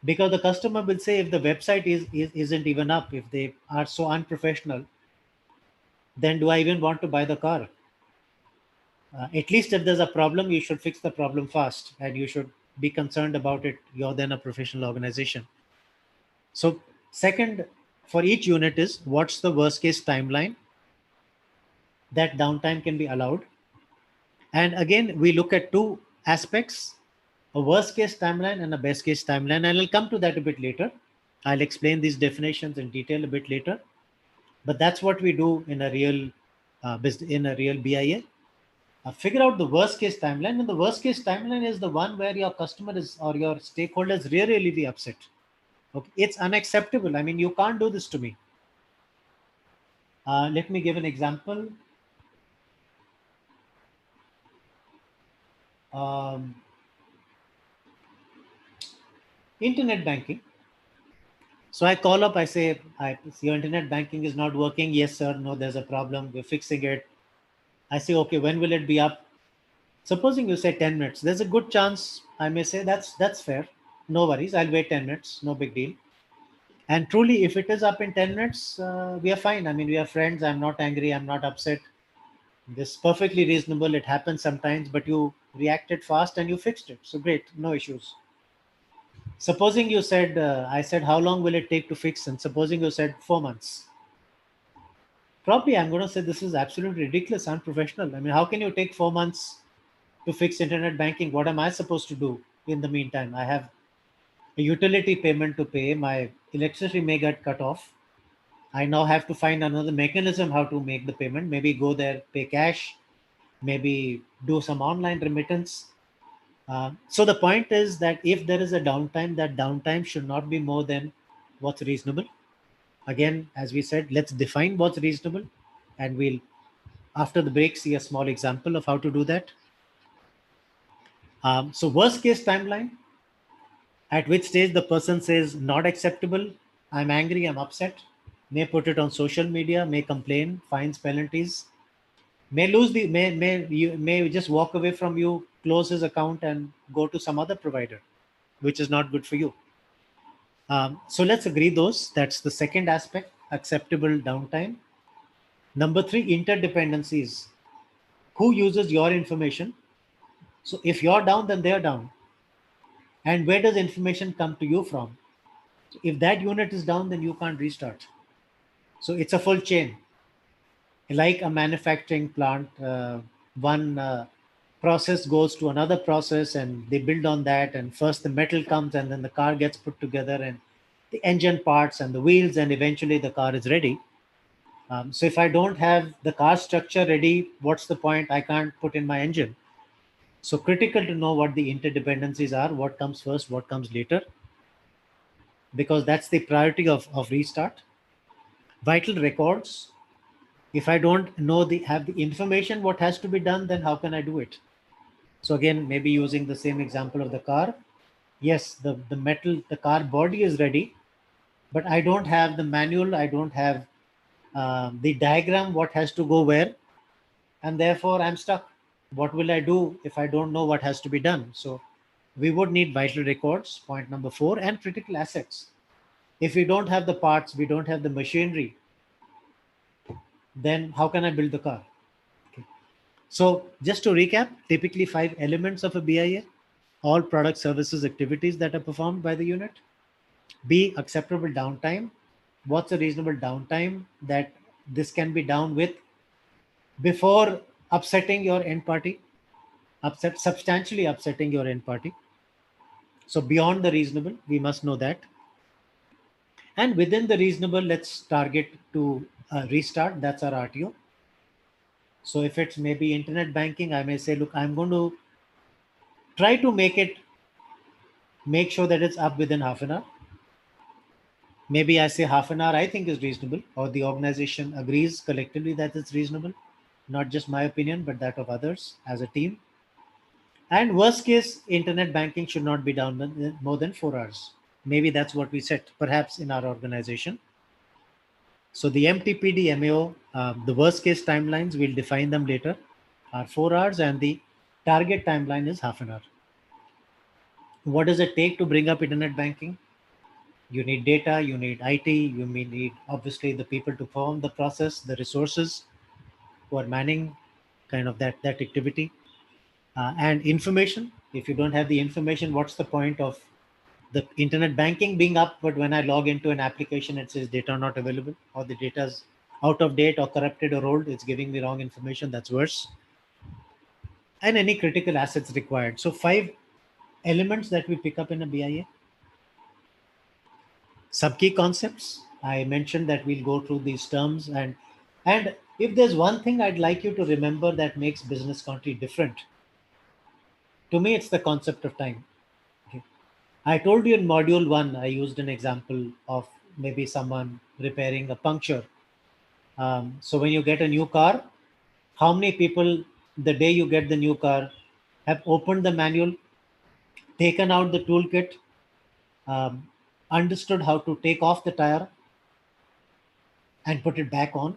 Because the customer will say if the website isn't even up, if they are so unprofessional, then do I even want to buy the car? At least if there's a problem, you should fix the problem fast, and you should be concerned about it. You're then a professional organization. So second, for each unit is what's the worst case timeline that downtime can be allowed. And again, we look at two aspects, a worst case timeline and a best case timeline. And I'll come to that a bit later. I'll explain these definitions in detail a bit later. But that's what we do in a real BIA. Figure out the worst case timeline. And the worst case timeline is the one where your customer is or your stakeholders really be upset. Okay, it's unacceptable. I mean, you can't do this to me. Let me give an example. Internet banking. So I call up, I say, your internet banking is not working. Yes, sir. No, there's a problem. We're fixing it. I say, okay, when will it be up? Supposing you say 10 minutes, there's a good chance I may say that's fair. No worries. I'll wait 10 minutes. No big deal. And truly, if it is up in 10 minutes, we are fine. I mean, we are friends. I'm not angry. I'm not upset. This is perfectly reasonable. It happens sometimes, but you reacted fast and you fixed it. So great. No issues. Supposing you said, I said, how long will it take to fix? And supposing you said 4 months. Probably I'm going to say this is absolutely ridiculous, unprofessional. I mean, how can you take 4 months to fix internet banking? What am I supposed to do in the meantime? I have a utility payment to pay. My electricity may get cut off. I now have to find another mechanism how to make the payment. Maybe go there, pay cash, maybe do some online remittance. So the point is that if there is a downtime, that downtime should not be more than what's reasonable. Again, as we said, let's define what's reasonable, and we'll, after the break, see a small example of how to do that. So worst case timeline, at which stage the person says not acceptable, I'm angry, I'm upset, may put it on social media, may complain, fines, penalties, may lose the may just walk away from you, close his account, and go to some other provider, which is not good for you. So let's agree those. That's the second aspect, acceptable downtime. Number three, interdependencies. Who uses your information? So if you're down, then they're down. And where does information come to you from? So if that unit is down, then you can't restart. So it's a full chain. Like a manufacturing plant, one process goes to another process and they build on that. And first the metal comes and then the car gets put together and the engine parts and the wheels, and eventually the car is ready. So if I don't have the car structure ready, what's the point? I can't put in my engine. So critical to know what the interdependencies are, what comes first, what comes later, because that's the priority of restart. Vital records. If I don't know have the information what has to be done, then how can I do it? So again, maybe using the same example of the car. Yes, the car body is ready, but I don't have the manual. I don't have the diagram, what has to go where, and therefore I'm stuck. What will I do if I don't know what has to be done? So we would need vital records, point number four, and critical assets. If we don't have the parts, we don't have the machinery, then how can I build the car? Okay. So just to recap, typically 5 elements of a BIA: all product services activities that are performed by the unit. B, acceptable downtime. What's a reasonable downtime that this can be down with before upsetting your end party, substantially upsetting your end party? So beyond the reasonable, we must know that. And within the reasonable, let's target to restart. That's our RTO. So if it's maybe internet banking, I may say, look, I'm going to try to make sure that it's up within half an hour. Maybe I say half an hour I think is reasonable, or the organization agrees collectively that it's reasonable. Not just my opinion, but that of others as a team. And worst case, internet banking should not be down more than 4 hours. Maybe that's what we set, perhaps in our organization. So the MTPD MAO, the worst case timelines, we'll define them later, are 4 hours, and the target timeline is half an hour. What does it take to bring up internet banking? You need data, you need IT, you may need obviously the people to perform the process, the resources who are manning kind of that activity, and information. If you don't have the information, what's the point of the internet banking being up, but when I log into an application, it says data not available, or the data is out of date or corrupted or old, it's giving me wrong information, that's worse. And any critical assets required. So 5 elements that we pick up in a BIA. Sub-key concepts. I mentioned that we'll go through these terms, and if there's one thing I'd like you to remember that makes business continuity different, to me, it's the concept of time. Okay. I told you in module 1, I used an example of maybe someone repairing a puncture. So when you get a new car, how many people, the day you get the new car, have opened the manual, taken out the toolkit, um, understood how to take off the tire and put it back on?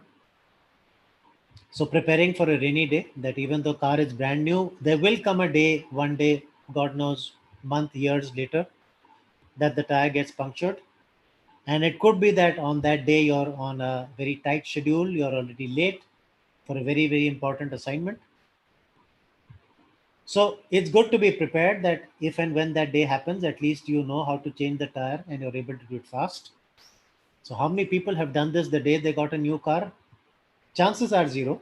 So preparing for a rainy day, that even though car is brand new, there will come a day, one day, God knows, month, years later, that the tire gets punctured. And it could be that on that day you're on a very tight schedule, you're already late for a very, very important assignment. So it's good to be prepared that if and when that day happens, at least you know how to change the tire and you're able to do it fast. So how many people have done this the day they got a new car? Chances are zero.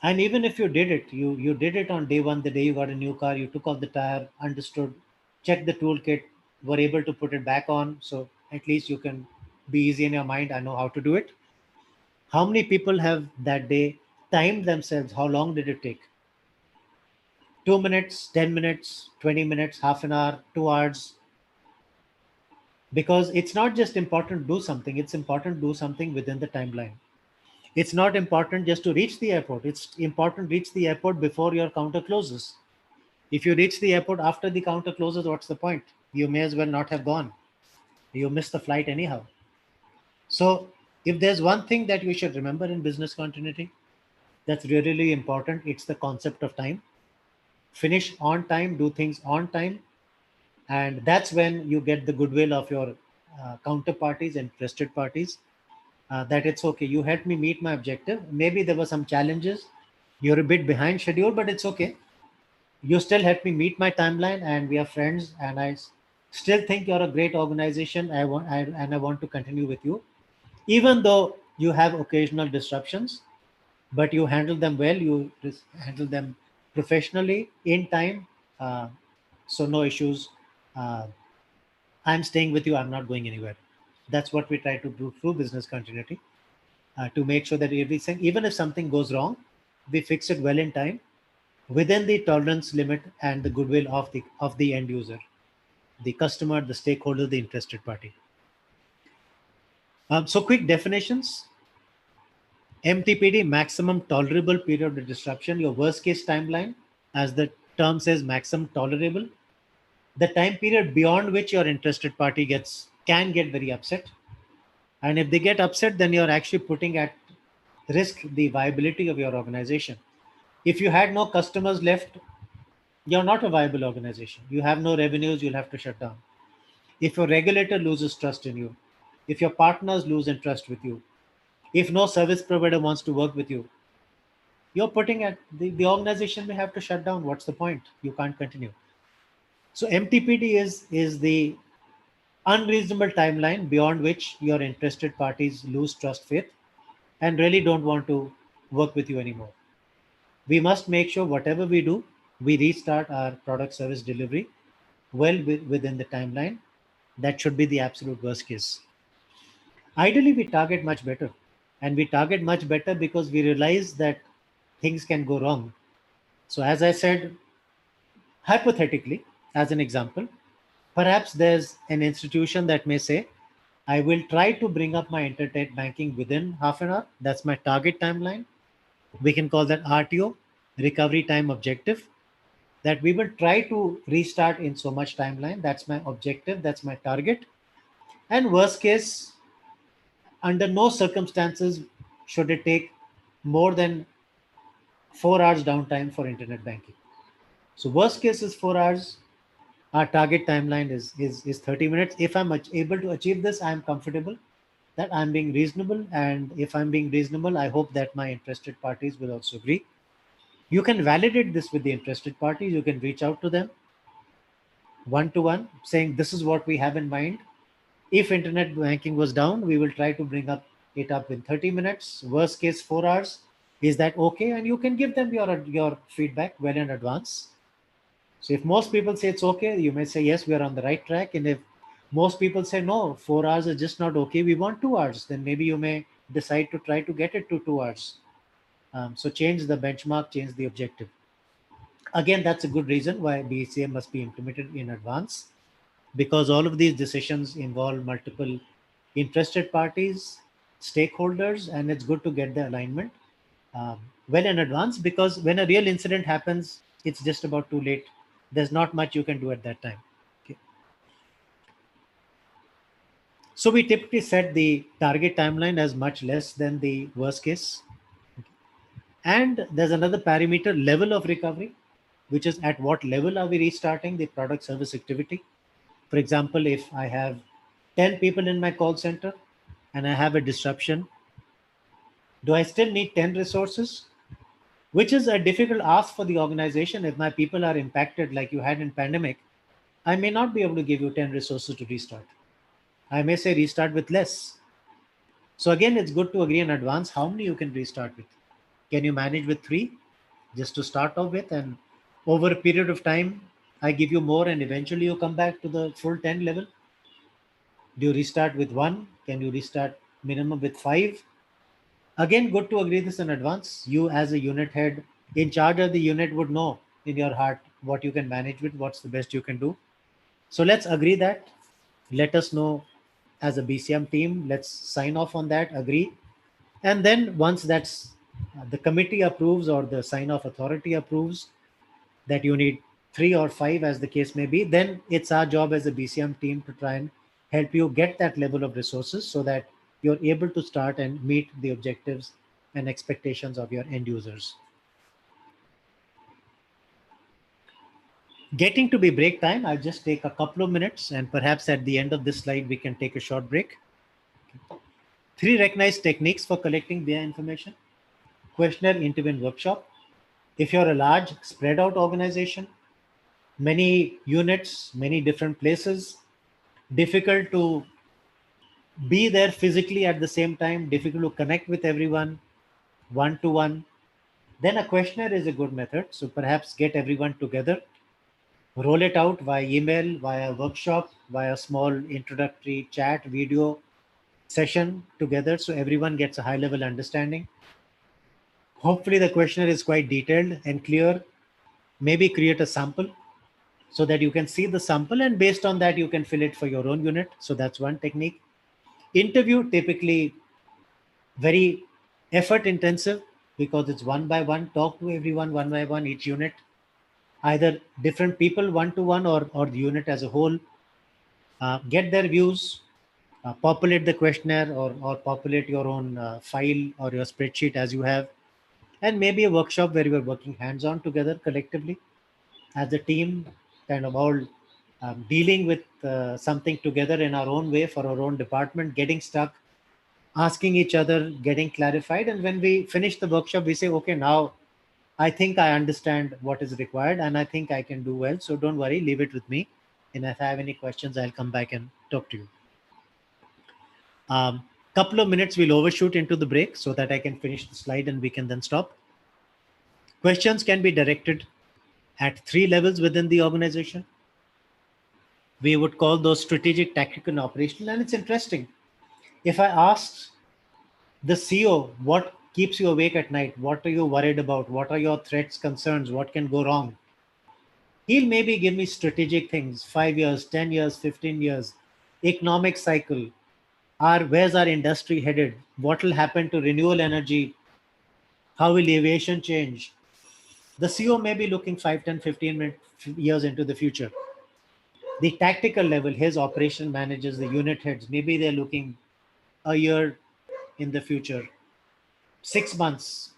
And even if you did it, you did it on day one, the day you got a new car, you took off the tire, understood, checked the toolkit, were able to put it back on. So at least you can be easy in your mind. I know how to do it. How many people have that day timed themselves? How long did it take? 2 minutes, 10 minutes, 20 minutes, half an hour, 2 hours. Because it's not just important to do something, it's important to do something within the timeline. It's not important just to reach the airport. It's important to reach the airport before your counter closes. If you reach the airport after the counter closes, what's the point? You may as well not have gone. You missed the flight anyhow. So if there's one thing that we should remember in business continuity, that's really, really important. It's the concept of time. Finish on time, do things on time. And that's when you get the goodwill of your counterparties and interested parties. that it's okay. You helped me meet my objective. Maybe there were some challenges. You're a bit behind schedule, but it's okay. You still helped me meet my timeline, and we are friends. And still think you're a great organization. And I want to continue with you, even though you have occasional disruptions, but you handle them well. You handle them professionally in time, uh, so no issues. Uh, I'm staying with you. I'm not going anywhere. That's what we try to do through business continuity, to make sure that everything, even if something goes wrong, we fix it well in time within the tolerance limit and the goodwill of the end user, the customer, the stakeholder, the interested party. So quick definitions. MTPD, maximum tolerable period of disruption, your worst case timeline, as the term says, maximum tolerable, the time period beyond which your interested party can get very upset. And if they get upset, then you're actually putting at risk the viability of your organization. If you had no customers left, you're not a viable organization. You have no revenues, you'll have to shut down. If your regulator loses trust in you, if your partners lose interest with you, if no service provider wants to work with you, you're putting at the organization may have to shut down. What's the point? You can't continue. So MTPD is the unreasonable timeline beyond which your interested parties lose trust, faith, and really don't want to work with you anymore. We must make sure whatever we do, we restart our product service delivery within the timeline. That should be the absolute worst case. Ideally, we target much better. And we target much better because we realize that things can go wrong. So, as I said, hypothetically, as an example, perhaps there's an institution that may say, I will try to bring up my internet banking within half an hour. That's my target timeline. We can call that RTO, recovery time objective, that we will try to restart in so much timeline. That's my objective. That's my target. And worst case, under no circumstances should it take more than 4 hours downtime for internet banking. So worst case is 4 hours. Our target timeline is 30 minutes. If I'm able to achieve this, I'm comfortable that I'm being reasonable. And if I'm being reasonable, I hope that my interested parties will also agree. You can validate this with the interested parties. You can reach out to them one to one, saying this is what we have in mind. If internet banking was down, we will try to bring it up in 30 minutes. Worst case, 4 hours. Is that okay? And you can give them your feedback well in advance. So if most people say it's okay, you may say yes, we are on the right track. And if most people say no, 4 hours is just not okay, we want 2 hours, then maybe you may decide to try to get it to 2 hours. So change the benchmark, change the objective. Again, that's a good reason why BCM must be implemented in advance, because all of these decisions involve multiple interested parties, stakeholders, and it's good to get the alignment well in advance, because when a real incident happens, it's just about too late. There's not much you can do at that time. Okay. So we typically set the target timeline as much less than the worst case. And there's another parameter, level of recovery, which is at what level are we restarting the product service activity. For example, if I have 10 people in my call center and I have a disruption, do I still need 10 resources? Which is a difficult ask for the organization. If my people are impacted like you had in pandemic, I may not be able to give you 10 resources to restart. I may say restart with less. So again, it's good to agree in advance how many you can restart with. Can you manage with 3 just to start off with? And over a period of time, I give you more and eventually you come back to the full 10 level. Do you restart with 1? Can you restart minimum with 5? Again, good to agree this in advance. You as a unit head in charge of the unit would know in your heart what you can manage with, what's the best you can do. So let's agree that. Let us know as a BCM team. Let's sign off on that, agree. And then once that's the committee approves or the sign off authority approves that you need 3 or 5 as the case may be, then it's our job as a BCM team to try and help you get that level of resources so that you're able to start and meet the objectives and expectations of your end users. Getting to be break time, I'll just take a couple of minutes, and perhaps at the end of this slide, we can take a short break. 3 recognized techniques for collecting BI information. Questionnaire interview workshop. If you're a large spread out organization, many units, many different places, difficult to be there physically at the same time, difficult to connect with everyone one to one, then a questionnaire is a good method. So perhaps get everyone together, roll it out via email, via workshop, via small introductory chat, video session together so everyone gets a high level understanding. Hopefully, the questionnaire is quite detailed and clear. Maybe create a sample so that you can see the sample, and based on that, you can fill it for your own unit. So that's one technique. Interview typically very effort intensive because it's one by one. Talk to everyone one by one, each unit, either different people one to one or the unit as a whole. Get their views, populate the questionnaire or populate your own file or your spreadsheet as you have, and maybe a workshop where you are working hands on together collectively as a team, kind of all dealing with something together in our own way for our own department, getting stuck, asking each other, getting clarified. And when we finish the workshop, we say, okay, now I think I understand what is required and I think I can do well. So don't worry, leave it with me. And if I have any questions, I'll come back and talk to you. Couple of minutes, we'll overshoot into the break so that I can finish the slide and we can then stop. Questions can be directed at 3 levels within the organization. We would call those strategic, tactical, and operational. And it's interesting. If I asked the CEO, what keeps you awake at night? What are you worried about? What are your threats, concerns? What can go wrong? He'll maybe give me strategic things, 5 years, 10 years, 15 years, economic cycle, where's our industry headed? What will happen to renewable energy? How will aviation change? The CEO may be looking 5, 10, 15 years into the future. The tactical level, his operation managers, the unit heads, maybe they're looking a year in the future, 6 months,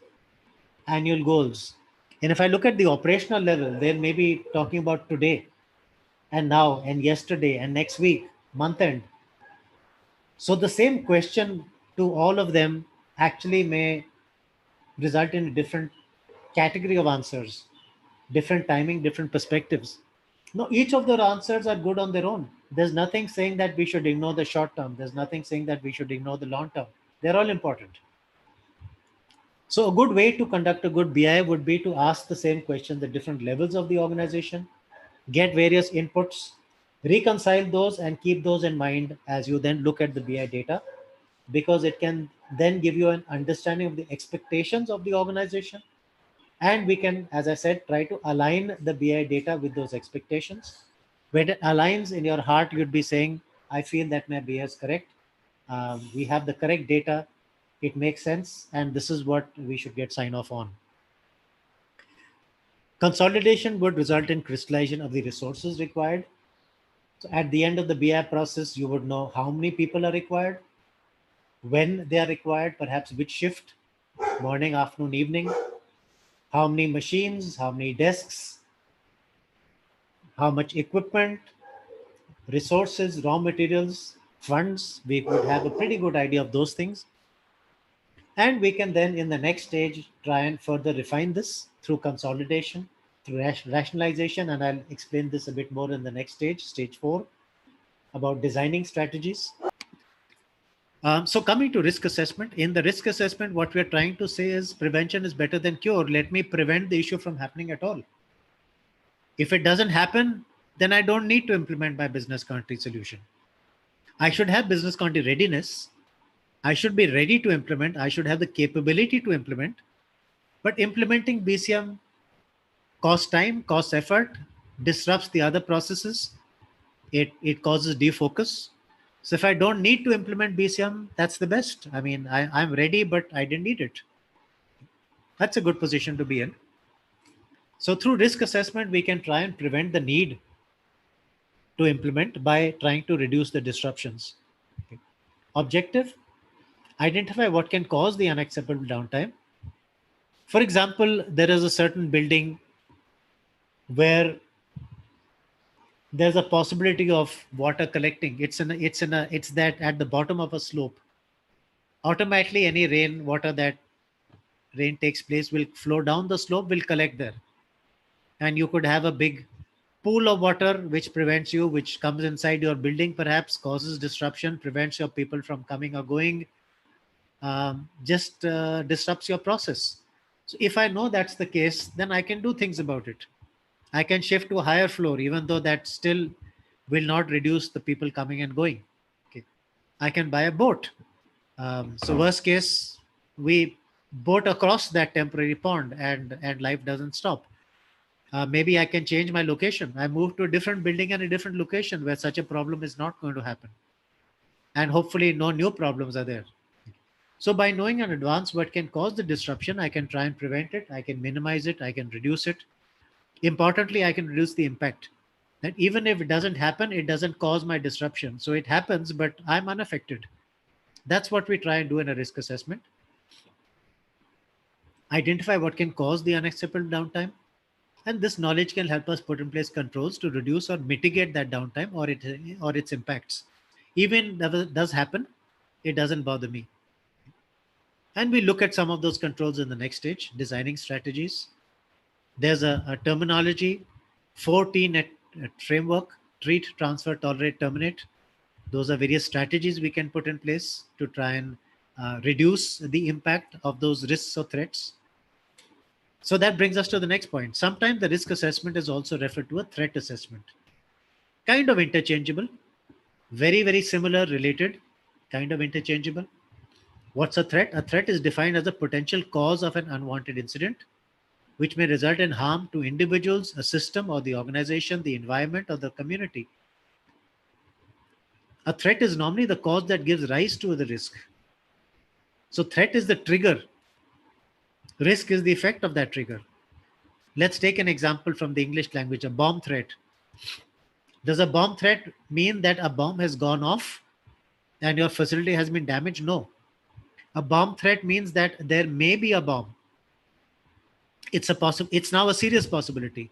annual goals. And if I look at the operational level, they may be talking about today and now and yesterday and next week, month end. So the same question to all of them actually may result in a different category of answers, different timing, different perspectives. No, each of their answers are good on their own. There's nothing saying that we should ignore the short term. There's nothing saying that we should ignore the long term. They're all important. So a good way to conduct a good BI would be to ask the same question at different levels of the organization, get various inputs, reconcile those and keep those in mind as you then look at the BI data, because it can then give you an understanding of the expectations of the organization. And we can, as I said, try to align the BI data with those expectations. When it aligns in your heart, you'd be saying, I feel that my BI is correct. We have the correct data. It makes sense. And this is what we should get sign off on. Consolidation would result in crystallization of the resources required. So at the end of the BI process, you would know how many people are required, when they are required, perhaps which shift, morning, afternoon, evening, how many machines, how many desks, how much equipment, resources, raw materials, funds. We would have a pretty good idea of those things. And we can then, in the next stage, try and further refine this through consolidation, through rationalization. And I'll explain this a bit more in the next stage, stage 4, about designing strategies. So coming to risk assessment, in the risk assessment, what we're trying to say is prevention is better than cure. Let me prevent the issue from happening at all. If it doesn't happen, then I don't need to implement my business continuity solution. I should have business continuity readiness. I should be ready to implement. I should have the capability to implement. But implementing BCM costs time, costs effort, disrupts the other processes. It causes defocus. So if I don't need to implement BCM, that's the best. I mean, I'm ready, but I didn't need it. That's a good position to be in. So through risk assessment, we can try and prevent the need to implement by trying to reduce the disruptions. Okay. Objective, identify what can cause the unacceptable downtime. For example, there is a certain building where there's a possibility of water collecting. It's that at the bottom of a slope. automatically any rain water that rain takes place will flow down the slope, will collect there, and you could have a big pool of water which prevents you, which comes inside your building, perhaps causes disruption, prevents your people from coming or going, just disrupts your process. So if I know that's the case, then I can do things about it. I can shift to a higher floor, even though that still will not reduce the people coming and going. Okay. I can buy a boat. So worst case, we boat across that temporary pond, and life doesn't stop. Maybe I can change my location. I move to a different building and a different location where such a problem is not going to happen. And hopefully no new problems are there. So by knowing in advance what can cause the disruption, I can try and prevent it. I can minimize it. I can reduce it. Importantly, I can reduce the impact. That even if it doesn't happen, it doesn't cause my disruption. So it happens, but I'm unaffected. That's what we try and do in a risk assessment. Identify what can cause the unacceptable downtime. And this knowledge can help us put in place controls to reduce or mitigate that downtime or its impacts. Even if it does happen, it doesn't bother me. And we look at some of those controls in the next stage, designing strategies. There's a terminology, 4T net framework: treat, transfer, tolerate, terminate. Those are various strategies we can put in place to try and reduce the impact of those risks or threats. So that brings us to the next point. Sometimes the risk assessment is also referred to a threat assessment. Kind of interchangeable, very, very similar, related, kind of interchangeable. What's a threat? A threat is defined as a potential cause of an unwanted incident, which may result in harm to individuals, a system, or the organization, the environment, or the community. A threat is normally the cause that gives rise to the risk. So, threat is the trigger, risk is the effect of that trigger. Let's take an example from the English language: a bomb threat. Does a bomb threat mean that a bomb has gone off and your facility has been damaged? No. A bomb threat means that there may be a bomb. It's now a serious possibility.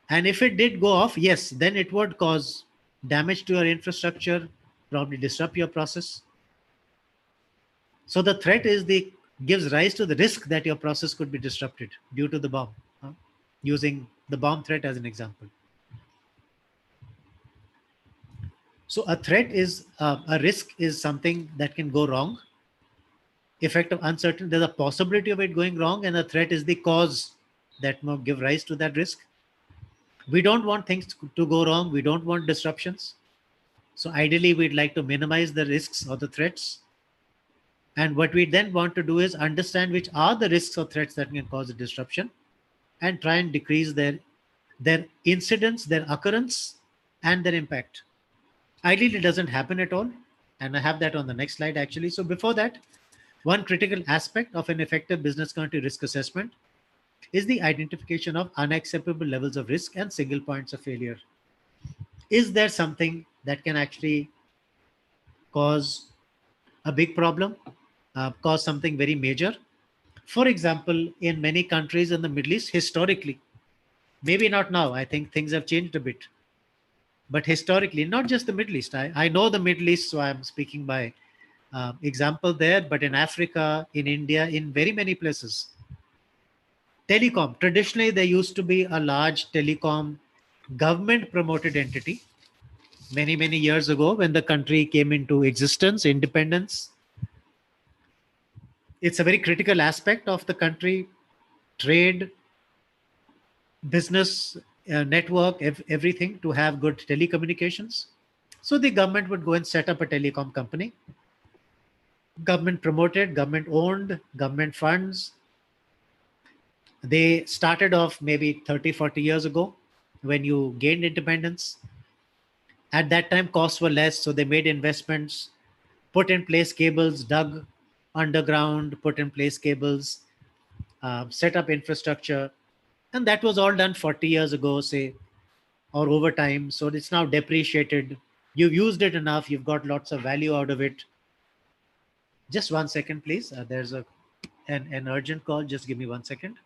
And if it did go off, yes, then it would cause damage to your infrastructure, probably disrupt your process. So the threat is the gives rise to the risk that your process could be disrupted due to the bomb. Using the bomb threat as an example. So a threat is a risk is something that can go wrong. Effect of uncertainty, there's a possibility of it going wrong, and the threat is the cause that will give rise to that risk. We don't want things to go wrong. We don't want disruptions. So ideally, we'd like to minimize the risks or the threats. And what we then want to do is understand which are the risks or threats that can cause a disruption and try and decrease their incidence, their occurrence, and their impact. Ideally, it doesn't happen at all. And I have that on the next slide, actually. So before that, one critical aspect of an effective business continuity risk assessment is the identification of unacceptable levels of risk and single points of failure. Is there something that can actually cause a big problem, cause something very major? For example, in many countries in the Middle East, historically, maybe not now, I think things have changed a bit, but historically, not just the Middle East. I know the Middle East, so I'm speaking by example there, but in Africa, in India, in very many places, telecom, traditionally, there used to be a large telecom government promoted entity many, many years ago when the country came into existence, independence. It's a very critical aspect of the country: trade, business, network, everything, to have good telecommunications. So the government would go and set up a telecom company. Government promoted, government owned, government funds. They started off maybe 30, 40 years ago when you gained independence. At that time, costs were less, so they made investments, put in place cables, dug underground, put in place cables, set up infrastructure. And that was all done 40 years ago, say, or over time. So it's now depreciated. You've used it enough. You've got lots of value out of it. Just 1 second, please. There's an urgent call. Just give me 1 second.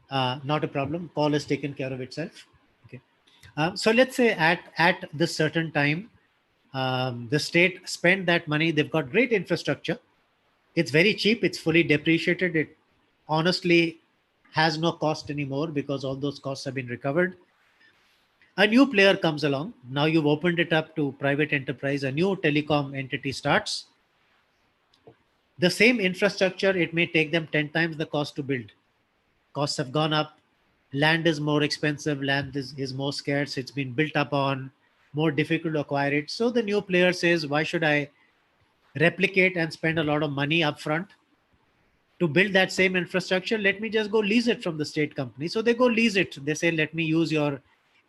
Not a problem. Call is taken care of itself. Okay. So let's say at this certain time, The state spent that money. They've got great infrastructure. It's very cheap. It's fully depreciated. It honestly has no cost anymore because all those costs have been recovered. A new player comes along. Now you've opened it up to private enterprise. A new telecom entity starts. The same infrastructure, it may take them 10 times the cost to build. Costs have gone up. Land is more expensive. Land is more scarce. It's been built up on, more difficult to acquire it. So the new player says, why should I replicate and spend a lot of money upfront to build that same infrastructure? Let me just go lease it from the state company. So they go lease it. They say, let me use your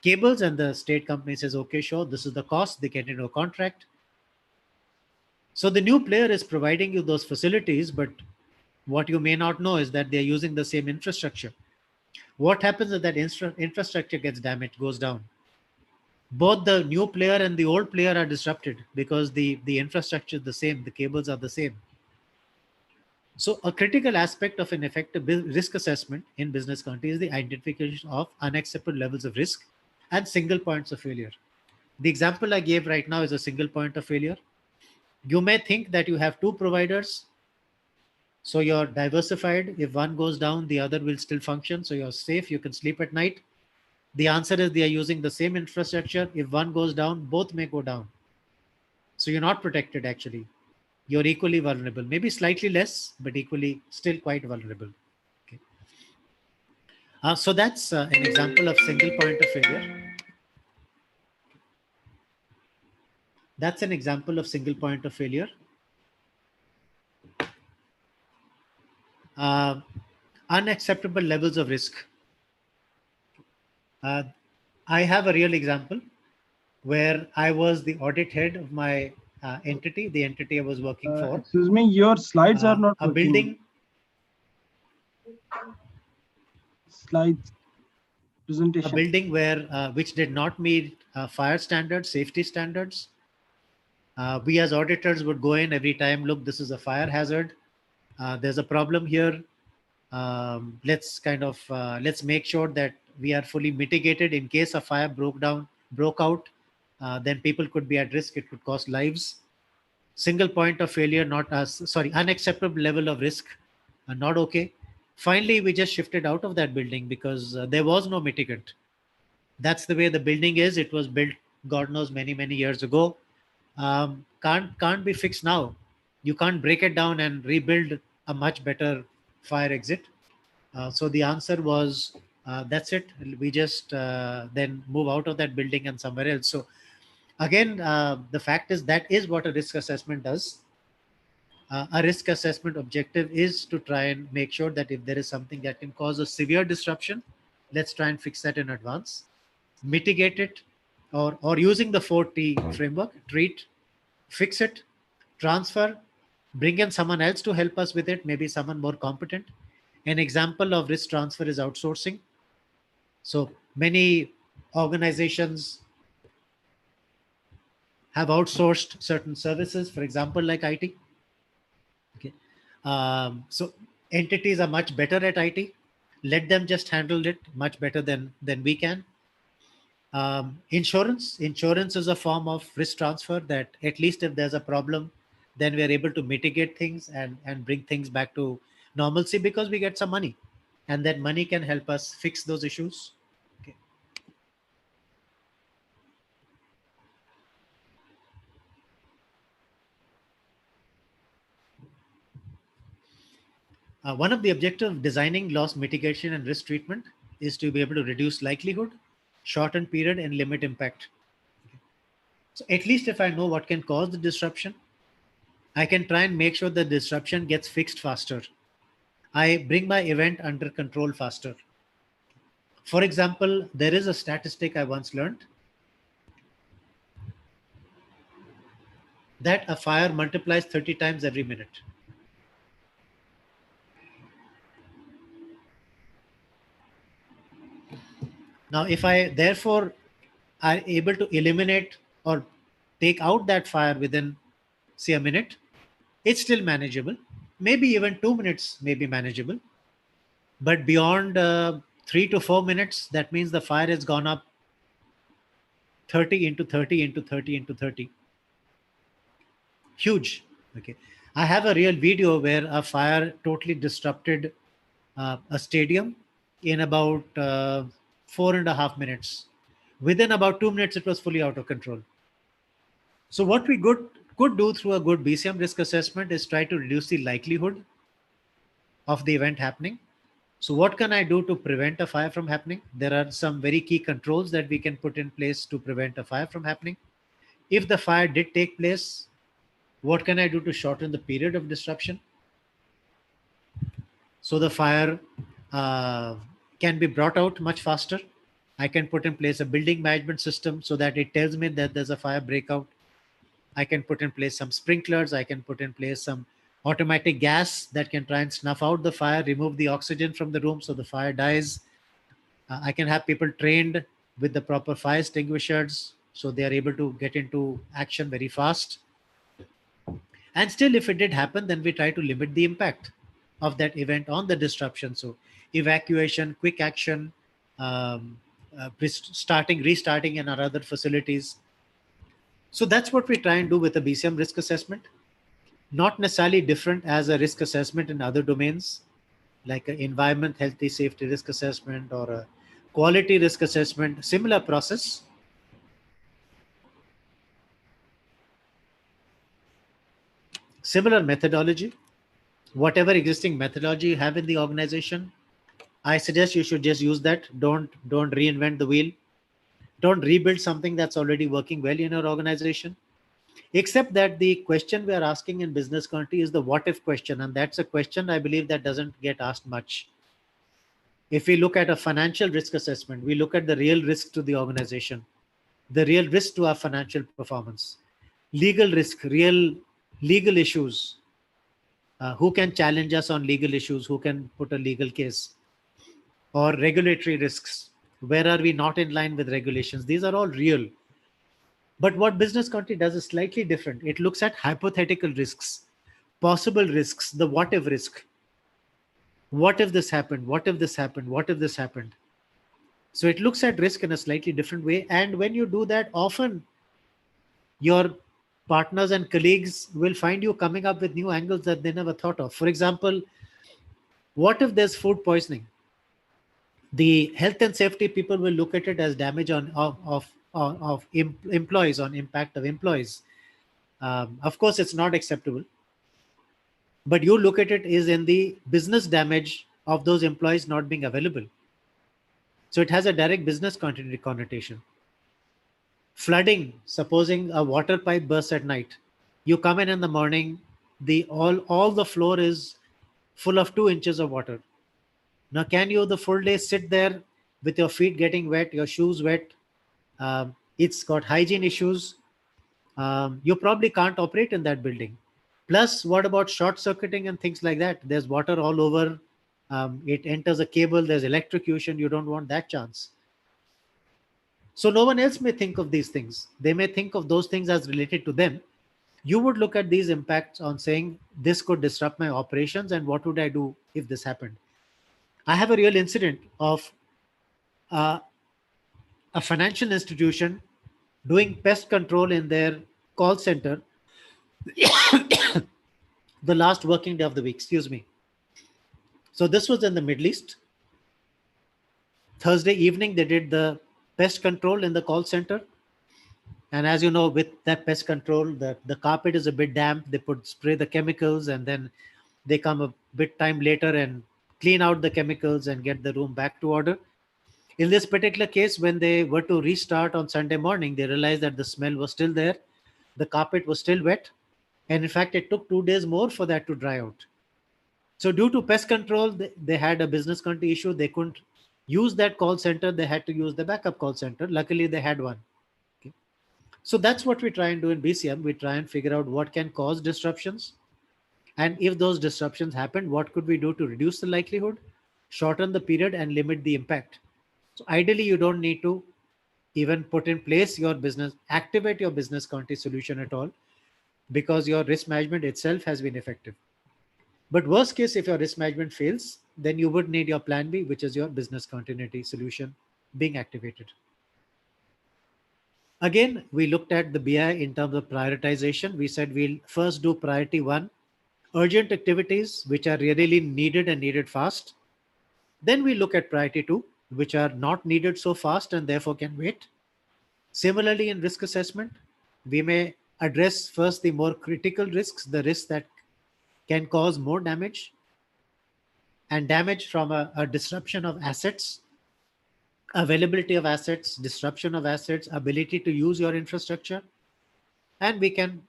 cables. And the state company says, okay, sure, this is the cost. They get into a contract. So the new player is providing you those facilities, but what you may not know is that they're using the same infrastructure. What happens if that infrastructure gets damaged, goes down? Both the new player and the old player are disrupted because the infrastructure is the same, the cables are the same. So a critical aspect of an effective risk assessment in business continuity is the identification of unacceptable levels of risk and single points of failure. The example I gave right now is a single point of failure. You may think that you have two providers, so you're diversified. If one goes down, the other will still function. So you're safe. You can sleep at night. The answer is they are using the same infrastructure. If one goes down, both may go down. So you're not protected actually. You're equally vulnerable, maybe slightly less, but equally still quite vulnerable. Okay. So that's an example of single point of failure. That's an example of single point of failure. Uh, Unacceptable levels of risk. I have a real example where I was the audit head of my entity, the entity I was working for. Excuse me, your slides are not A working. building. Slides presentation. A building where which did not meet fire standards, safety standards. We as auditors would go in every time. Look, this is a fire hazard. There's a problem here. Let's let's make sure that we are fully mitigated in case a fire broke out. Then people could be at risk. It could cost lives. Single point of failure, unacceptable level of risk, not okay. Finally, we just shifted out of that building because there was no mitigant. That's the way the building is. It was built, God knows, many years ago. Can't be fixed now. You can't break it down and rebuild a much better fire exit. So the answer was, that's it. We just then move out of that building and somewhere else. So again, the fact is that is what a risk assessment does. A risk assessment objective is to try and make sure that if there is something that can cause a severe disruption, let's try and fix that in advance, mitigate it, or using the 4T framework, treat, fix it, transfer, bring in someone else to help us with it, maybe someone more competent. An example of risk transfer is outsourcing. So many organizations have outsourced certain services, for example, like IT. Okay. So entities are much better at IT. Let them just handle it much better than we can. Insurance is a form of risk transfer that at least if there's a problem, then we are able to mitigate things and bring things back to normalcy because we get some money, and that money can help us fix those issues. Okay. One of the objectives of designing loss mitigation and risk treatment is to be able to reduce likelihood, shorten period, and limit impact. Okay. So at least if I know what can cause the disruption, I can try and make sure the disruption gets fixed faster. I bring my event under control faster. For example, there is a statistic I once learned that a fire multiplies 30 times every minute. Now, if I therefore are able to eliminate or take out that fire within, say, a minute, it's still manageable. Maybe even 2 minutes may be manageable. But beyond 3 to 4 minutes, that means the fire has gone up 30 into 30 into 30 into 30. huge. Okay, I have a real video where a fire totally disrupted a stadium in about 4.5 minutes. Within about 2 minutes, it was fully out of control. So what we could do through a good BCM risk assessment is try to reduce the likelihood of the event happening. So what can I do to prevent a fire from happening? There are some very key controls that we can put in place to prevent a fire from happening. If the fire did take place, what can I do to shorten the period of disruption? So the fire uh, can be brought out much faster. I can put in place a building management system so that it tells me that there's a fire breakout. I can put in place some sprinklers. I can put in place some automatic gas that can try and snuff out the fire, remove the oxygen from the room so the fire dies. I can have people trained with the proper fire extinguishers so they are able to get into action very fast. And still, if it did happen, then we try to limit the impact of that event on the disruption. So, evacuation, quick action, restarting in our other facilities. So, that's what we try and do with a BCM risk assessment. Not necessarily different as a risk assessment in other domains, like an environment, healthy, safety risk assessment or a quality risk assessment, similar process. Similar methodology, whatever existing methodology you have in the organization, I suggest you should just use that. Don't reinvent the wheel. Don't rebuild something that's already working well in your organization. Except that the question we are asking in business continuity is the what if question, and that's a question I believe that doesn't get asked much. If we look at a financial risk assessment, we look at the real risk to the organization, the real risk to our financial performance, legal risk, real legal issues. Who can challenge us on legal issues? Who can put a legal case? Or regulatory risks. Where are we not in line with regulations? These are all real. But what business continuity does is slightly different. It looks at hypothetical risks, possible risks, the what if risk. What if this happened? What if this happened? What if this happened? So it looks at risk in a slightly different way. And when you do that, often your partners and colleagues will find you coming up with new angles that they never thought of. For example, what if there's food poisoning? The health and safety people will look at it as damage of employees, on impact of employees. Of course, it's not acceptable, but you look at it is in the business damage of those employees not being available. So it has a direct business continuity connotation. Flooding, supposing a water pipe bursts at night, you come in the morning, the all the floor is full of 2 inches of water. Now, can you the full day sit there with your feet getting wet, your shoes wet? It's got hygiene issues. You probably can't operate in that building. Plus, what about short circuiting and things like that? There's water all over. It enters a cable. There's electrocution. You don't want that chance. So no one else may think of these things. They may think of those things as related to them. You would look at these impacts on saying, this could disrupt my operations, and what would I do if this happened? I have a real incident of uh, a financial institution doing pest control in their call center the last working day of the week. Excuse me. So this was in the Middle East. Thursday evening, they did the pest control in the call center. And as you know, with that pest control, the carpet is a bit damp. They spray the chemicals, and then they come a bit time later and clean out the chemicals and get the room back to order. In this particular case, when they were to restart on Sunday morning, they realized that the smell was still there. The carpet was still wet. And in fact, it took 2 days more for that to dry out. So due to pest control, they had a business continuity issue. They couldn't use that call center. They had to use the backup call center. Luckily, they had one. Okay. So that's what we try and do in BCM. We try and figure out what can cause disruptions. And if those disruptions happen, what could we do to reduce the likelihood, shorten the period, and limit the impact? So ideally, you don't need to even put in place your business, activate your business continuity solution at all, because your risk management itself has been effective. But worst case, if your risk management fails, then you would need your plan B, which is your business continuity solution being activated. Again, we looked at the BI in terms of prioritization. We said we'll first do priority one, urgent activities which are really needed and needed fast. Then we look at priority two, which are not needed so fast and therefore can wait. Similarly, in risk assessment, we may address first the more critical risks, the risks that can cause more damage, and damage from a disruption of assets, availability of assets, disruption of assets, ability to use your infrastructure. And we can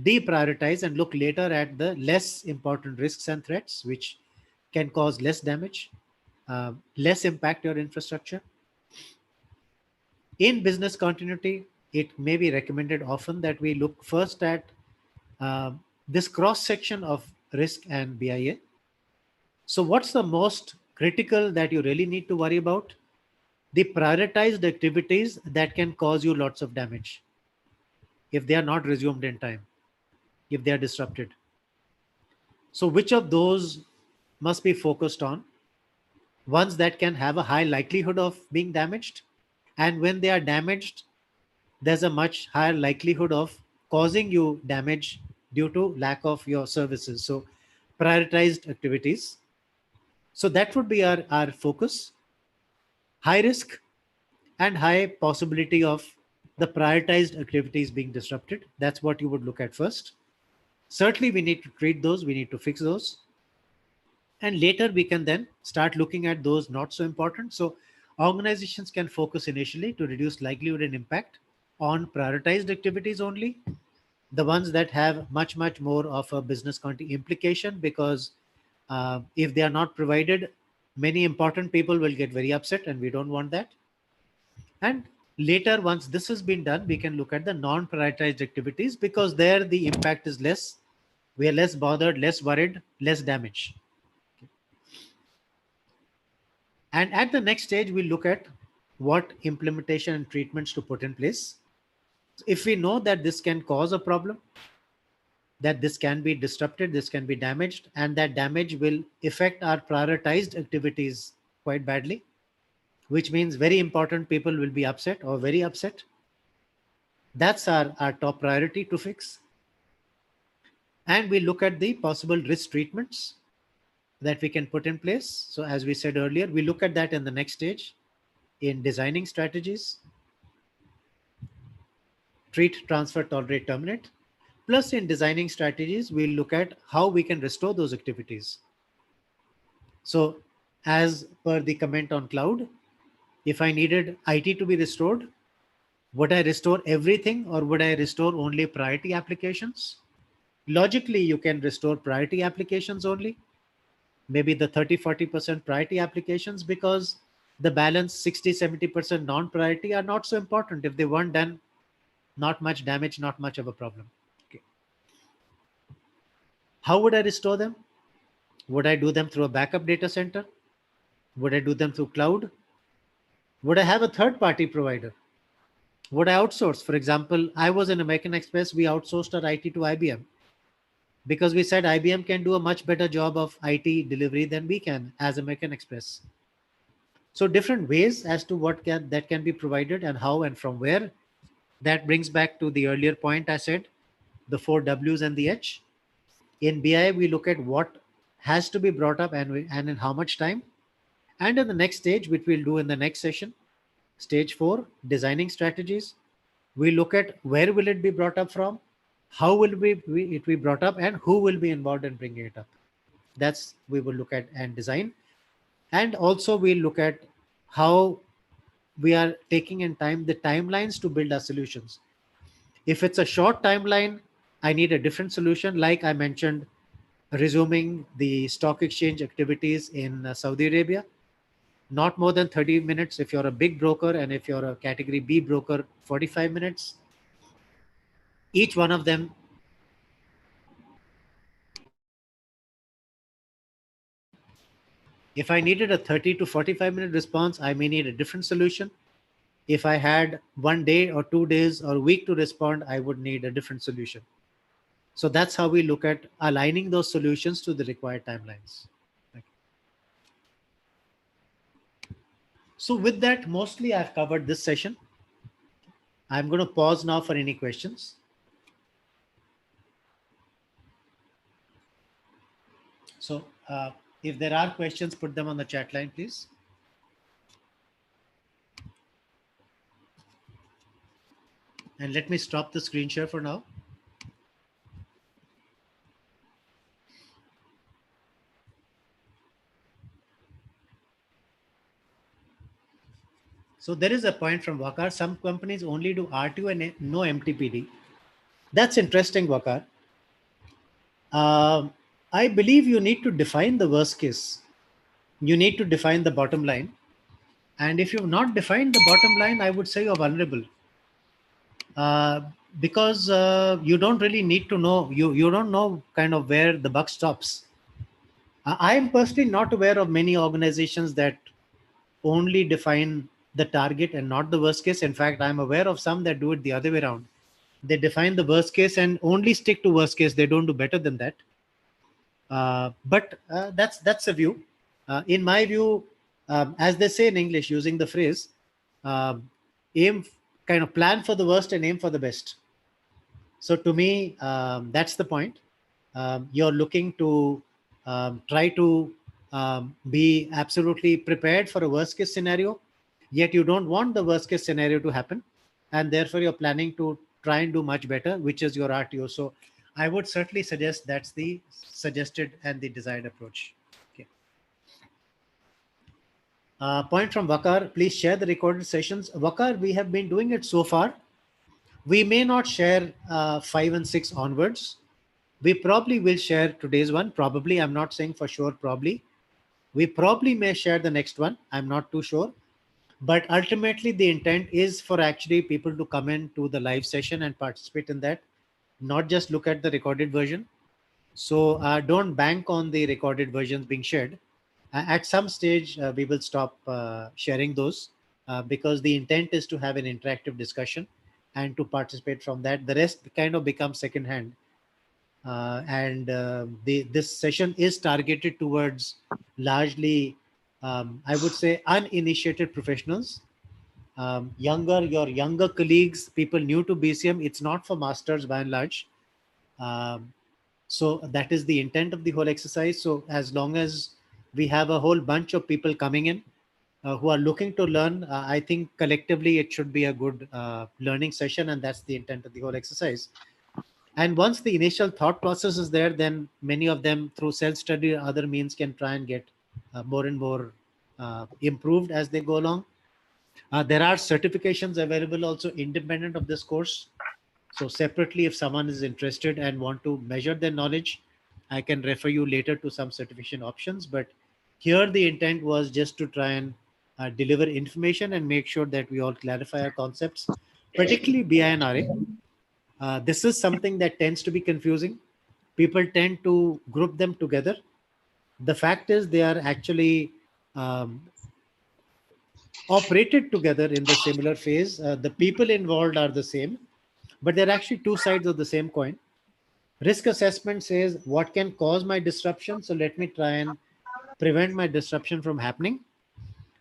deprioritize and look later at the less important risks and threats, which can cause less damage, less impact your infrastructure. In business continuity, it may be recommended often that we look first at uh, this cross section of risk and BIA. So what's the most critical that you really need to worry about? The prioritized activities that can cause you lots of damage if they are not resumed in time, if they are disrupted. So which of those must be focused on? Ones that can have a high likelihood of being damaged. And when they are damaged, there's a much higher likelihood of causing you damage due to lack of your services. So prioritized activities. So that would be our focus. High risk and high possibility of the prioritized activities being disrupted. That's what you would look at first. Certainly, we need to treat those, we need to fix those. And later, we can then start looking at those not so important. So, organizations can focus initially to reduce likelihood and impact on prioritized activities only, the ones that have much more of a business continuity implication, because if they are not provided, many important people will get very upset, and we don't want that. And later, once this has been done, we can look at the non-prioritized activities, because there the impact is less. We are less bothered, less worried, less damage. And at the next stage, we look at what implementation and treatments to put in place. If we know that this can cause a problem, that this can be disrupted, this can be damaged, and that damage will affect our prioritized activities quite badly, which means very important people will be upset or very upset. That's our top priority to fix. And we look at the possible risk treatments that we can put in place. So as we said earlier, we look at that in the next stage in designing strategies. Treat, transfer, tolerate, terminate. Plus, in designing strategies, we look at how we can restore those activities. So as per the comment on cloud, if I needed IT to be restored, would I restore everything or would I restore only priority applications? Logically, you can restore priority applications only, maybe the 30-40% priority applications, because the balance 60-70% non-priority are not so important. If they weren't done, not much damage, not much of a problem. Okay. How would I restore them? Would I do them through a backup data center? Would I do them through cloud? Would I have a third-party provider? Would I outsource? For example, I was in American Express, we outsourced our IT to IBM, because we said IBM can do a much better job of IT delivery than we can as American Express. So different ways as to that can be provided and how and from where. That brings back to the earlier point I said, the 4 Ws and the H. In BI, we look at what has to be brought up and in how much time. And in the next stage, which we'll do in the next session, stage 4, designing strategies, we look at where will it be brought up from, how will it be brought up, and who will be involved in bringing it up. That's we will look at and design. And also we'll look at how we are taking in time the timelines to build our solutions. If it's a short timeline, I need a different solution. Like I mentioned, resuming the stock exchange activities in Saudi Arabia, not more than 30 minutes if you're a big broker, and if you're a category B broker, 45 minutes. Each one of them, if I needed a 30 to 45-minute response, I may need a different solution. If I had 1 day or 2 days or a week to respond, I would need a different solution. So that's how we look at aligning those solutions to the required timelines. So with that, mostly I've covered this session. I'm going to pause now for any questions. So if there are questions, put them on the chat line, please. And let me stop the screen share for now. So there is a point from Wakar. Some companies only do RTO and no MTPD. That's interesting, Wakar. I believe you need to define the worst case. You need to define the bottom line. And if you've not defined the bottom line, I would say you're vulnerable. Because you don't really need to know, you don't know kind of where the buck stops. I am personally not aware of many organizations that only define the target and not the worst case. In fact, I'm aware of some that do it the other way around. They define the worst case and only stick to worst case. They don't do better than that. But that's a view. In my view, as they say in English, using the phrase, aim, kind of plan for the worst and aim for the best. So to me, that's the point. You're looking to try to be absolutely prepared for a worst case scenario, yet you don't want the worst case scenario to happen. And therefore you're planning to try and do much better, which is your RTO. So I would certainly suggest that's the suggested and the desired approach. Okay. Point from Wakar, please share the recorded sessions. Wakar, we have been doing it so far. We may not share 5 and 6 onwards. We probably will share today's one. Probably, I'm not saying for sure, probably. We probably may share the next one. I'm not too sure. But ultimately, the intent is for actually people to come into the live session and participate in that, not just look at the recorded version. So don't bank on the recorded versions being shared. At some stage, we will stop sharing those because the intent is to have an interactive discussion and to participate from that. The rest kind of becomes secondhand. This session is targeted towards largely, I would say, uninitiated professionals, your younger colleagues, people new to BCM. It's not for masters by and large. So that is the intent of the whole exercise. So as long as we have a whole bunch of people coming in who are looking to learn, I think collectively it should be a good learning session, and that's the intent of the whole exercise. And once the initial thought process is there, then many of them through self-study or other means can try and get more and more improved as they go along. There are certifications available also independent of this course. So separately, if someone is interested and want to measure their knowledge, I can refer you later to some certification options. But here the intent was just to try and deliver information and make sure that we all clarify our concepts, particularly BI and RA. This is something that tends to be confusing. People tend to group them together. The fact is they are actually operated together in the similar phase. The people involved are the same, but they're actually two sides of the same coin. Risk assessment says what can cause my disruption. So let me try and prevent my disruption from happening.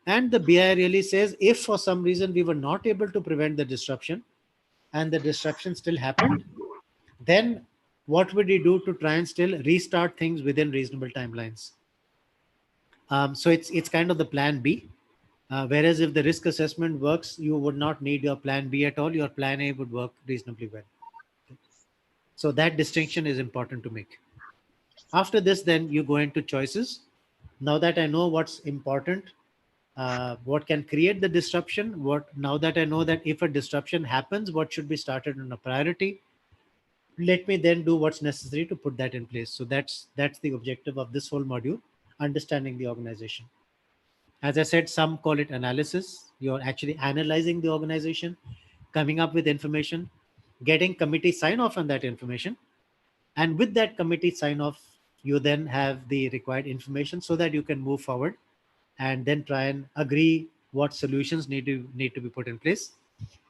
And the BI really says if for some reason we were not able to prevent the disruption and the disruption still happened, then what would we do to try and still restart things within reasonable timelines? So it's kind of the plan B. Whereas if the risk assessment works, you would not need your plan B at all. Your plan A would work reasonably well. So that distinction is important to make. After this, then you go into choices. Now that I know what's important, what can create the disruption, now that I know that if a disruption happens, what should be started on a priority, let me then do what's necessary to put that in place. So that's the objective of this whole module, understanding the organization. As I said, some call it analysis. You're actually analyzing the organization, coming up with information, getting committee sign off on that information. And with that committee sign off, you then have the required information so that you can move forward and then try and agree what solutions need to be put in place.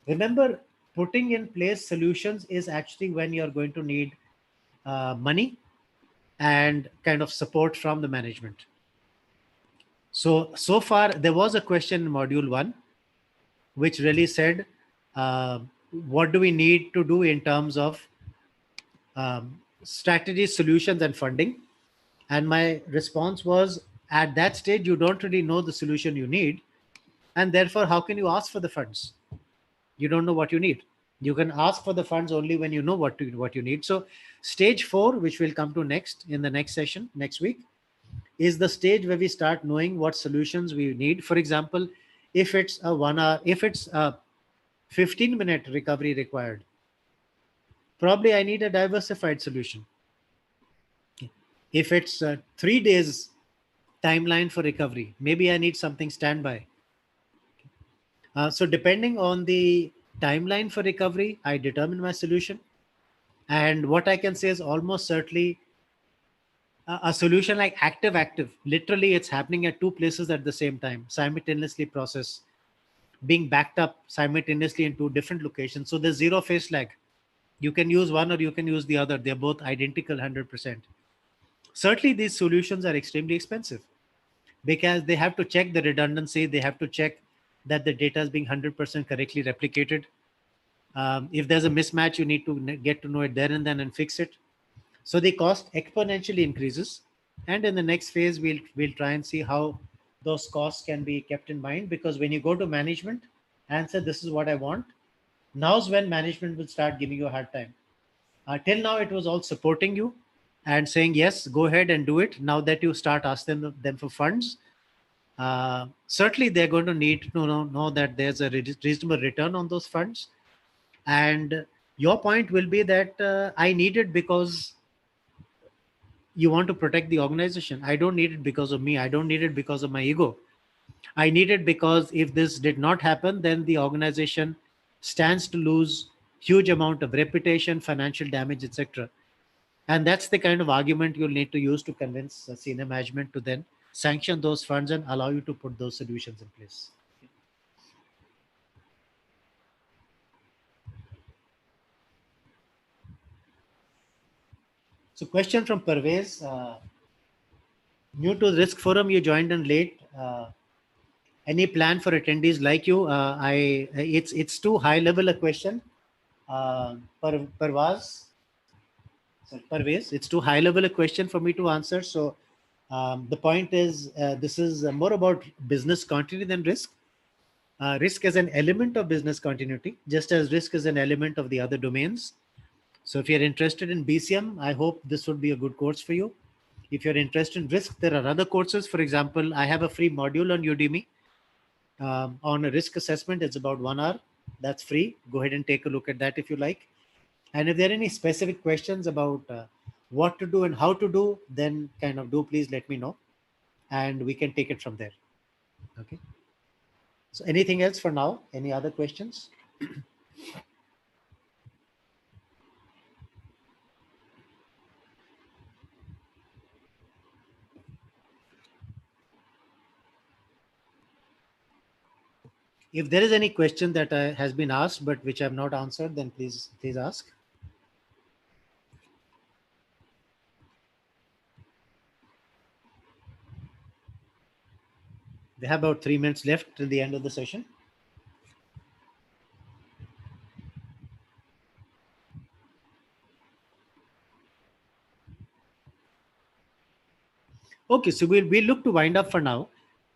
Remember, putting in place solutions is actually when you're going to need money and kind of support from the management. So far, there was a question in module 1, which really said, what do we need to do in terms of strategy, solutions, and funding? And my response was, at that stage, you don't really know the solution you need. And therefore, how can you ask for the funds? You don't know what you need. You can ask for the funds only when you know what you need. So stage 4, which we'll come to next in the next session, next week, is the stage where we start knowing what solutions we need. For example, if it's a 1 hour, if it's a 15-minute recovery required, probably I need a diversified solution. If it's 3 days timeline for recovery, maybe I need something standby. So depending on the timeline for recovery, I determine my solution. And what I can say is almost certainly a solution like active, literally it's happening at 2 places at the same time, simultaneously process, being backed up simultaneously in 2 different locations. So there's zero phase lag. You can use one or you can use the other. They're both identical 100%. Certainly these solutions are extremely expensive because they have to check the redundancy. They have to check that the data is being 100% correctly replicated. If there's a mismatch, you need to get to know it there and then and fix it. So the cost exponentially increases. And in the next phase, we'll try and see how those costs can be kept in mind, because when you go to management and say, this is what I want, now's when management will start giving you a hard time. Till now, it was all supporting you and saying, yes, go ahead and do it. Now that you start asking them for funds, certainly they're going to need to know that there's a reasonable return on those funds. And your point will be that I need it because you want to protect the organization. I don't need it because of me. I don't need it because of my ego. I need it because if this did not happen, then the organization stands to lose huge amount of reputation, financial damage, etc. And that's the kind of argument you'll need to use to convince senior management to then sanction those funds and allow you to put those solutions in place. So question from Parvez. New to the Risk Forum, you joined in late. Any plan for attendees like you? It's too high level a question. Parvez, it's too high level a question for me to answer. So the point is, this is more about business continuity than risk. Risk is an element of business continuity, just as risk is an element of the other domains. So if you're interested in BCM, I hope this would be a good course for you. If you're interested in risk, there are other courses. For example, I have a free module on Udemy on a risk assessment. It's about 1 hour. That's free. Go ahead and take a look at that if you like. And if there are any specific questions about what to do and how to do, then kind of please let me know and we can take it from there. Okay. So anything else for now? Any other questions? If there is any question that has been asked but which I have not answered, then please ask. We have about 3 minutes left till the end of the session. Okay, so we'll look to wind up for now.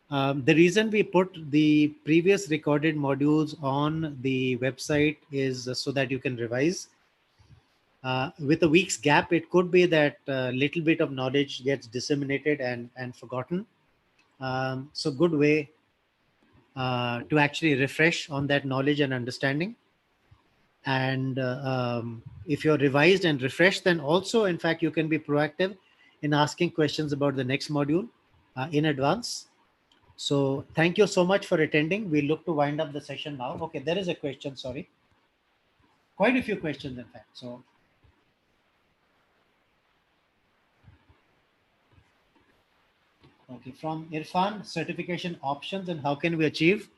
The reason we put the previous recorded modules on the website is so that you can revise. With a week's gap, it could be that a little bit of knowledge gets disseminated and forgotten. So good way to actually refresh on that knowledge and understanding. And if you're revised and refreshed, then also, in fact, you can be proactive in asking questions about the next module in advance. So thank you so much for attending. We look to wind up the session now. Okay, there is a question, sorry. Quite a few questions, in fact. So okay, from Irfan, certification options and how can we achieve?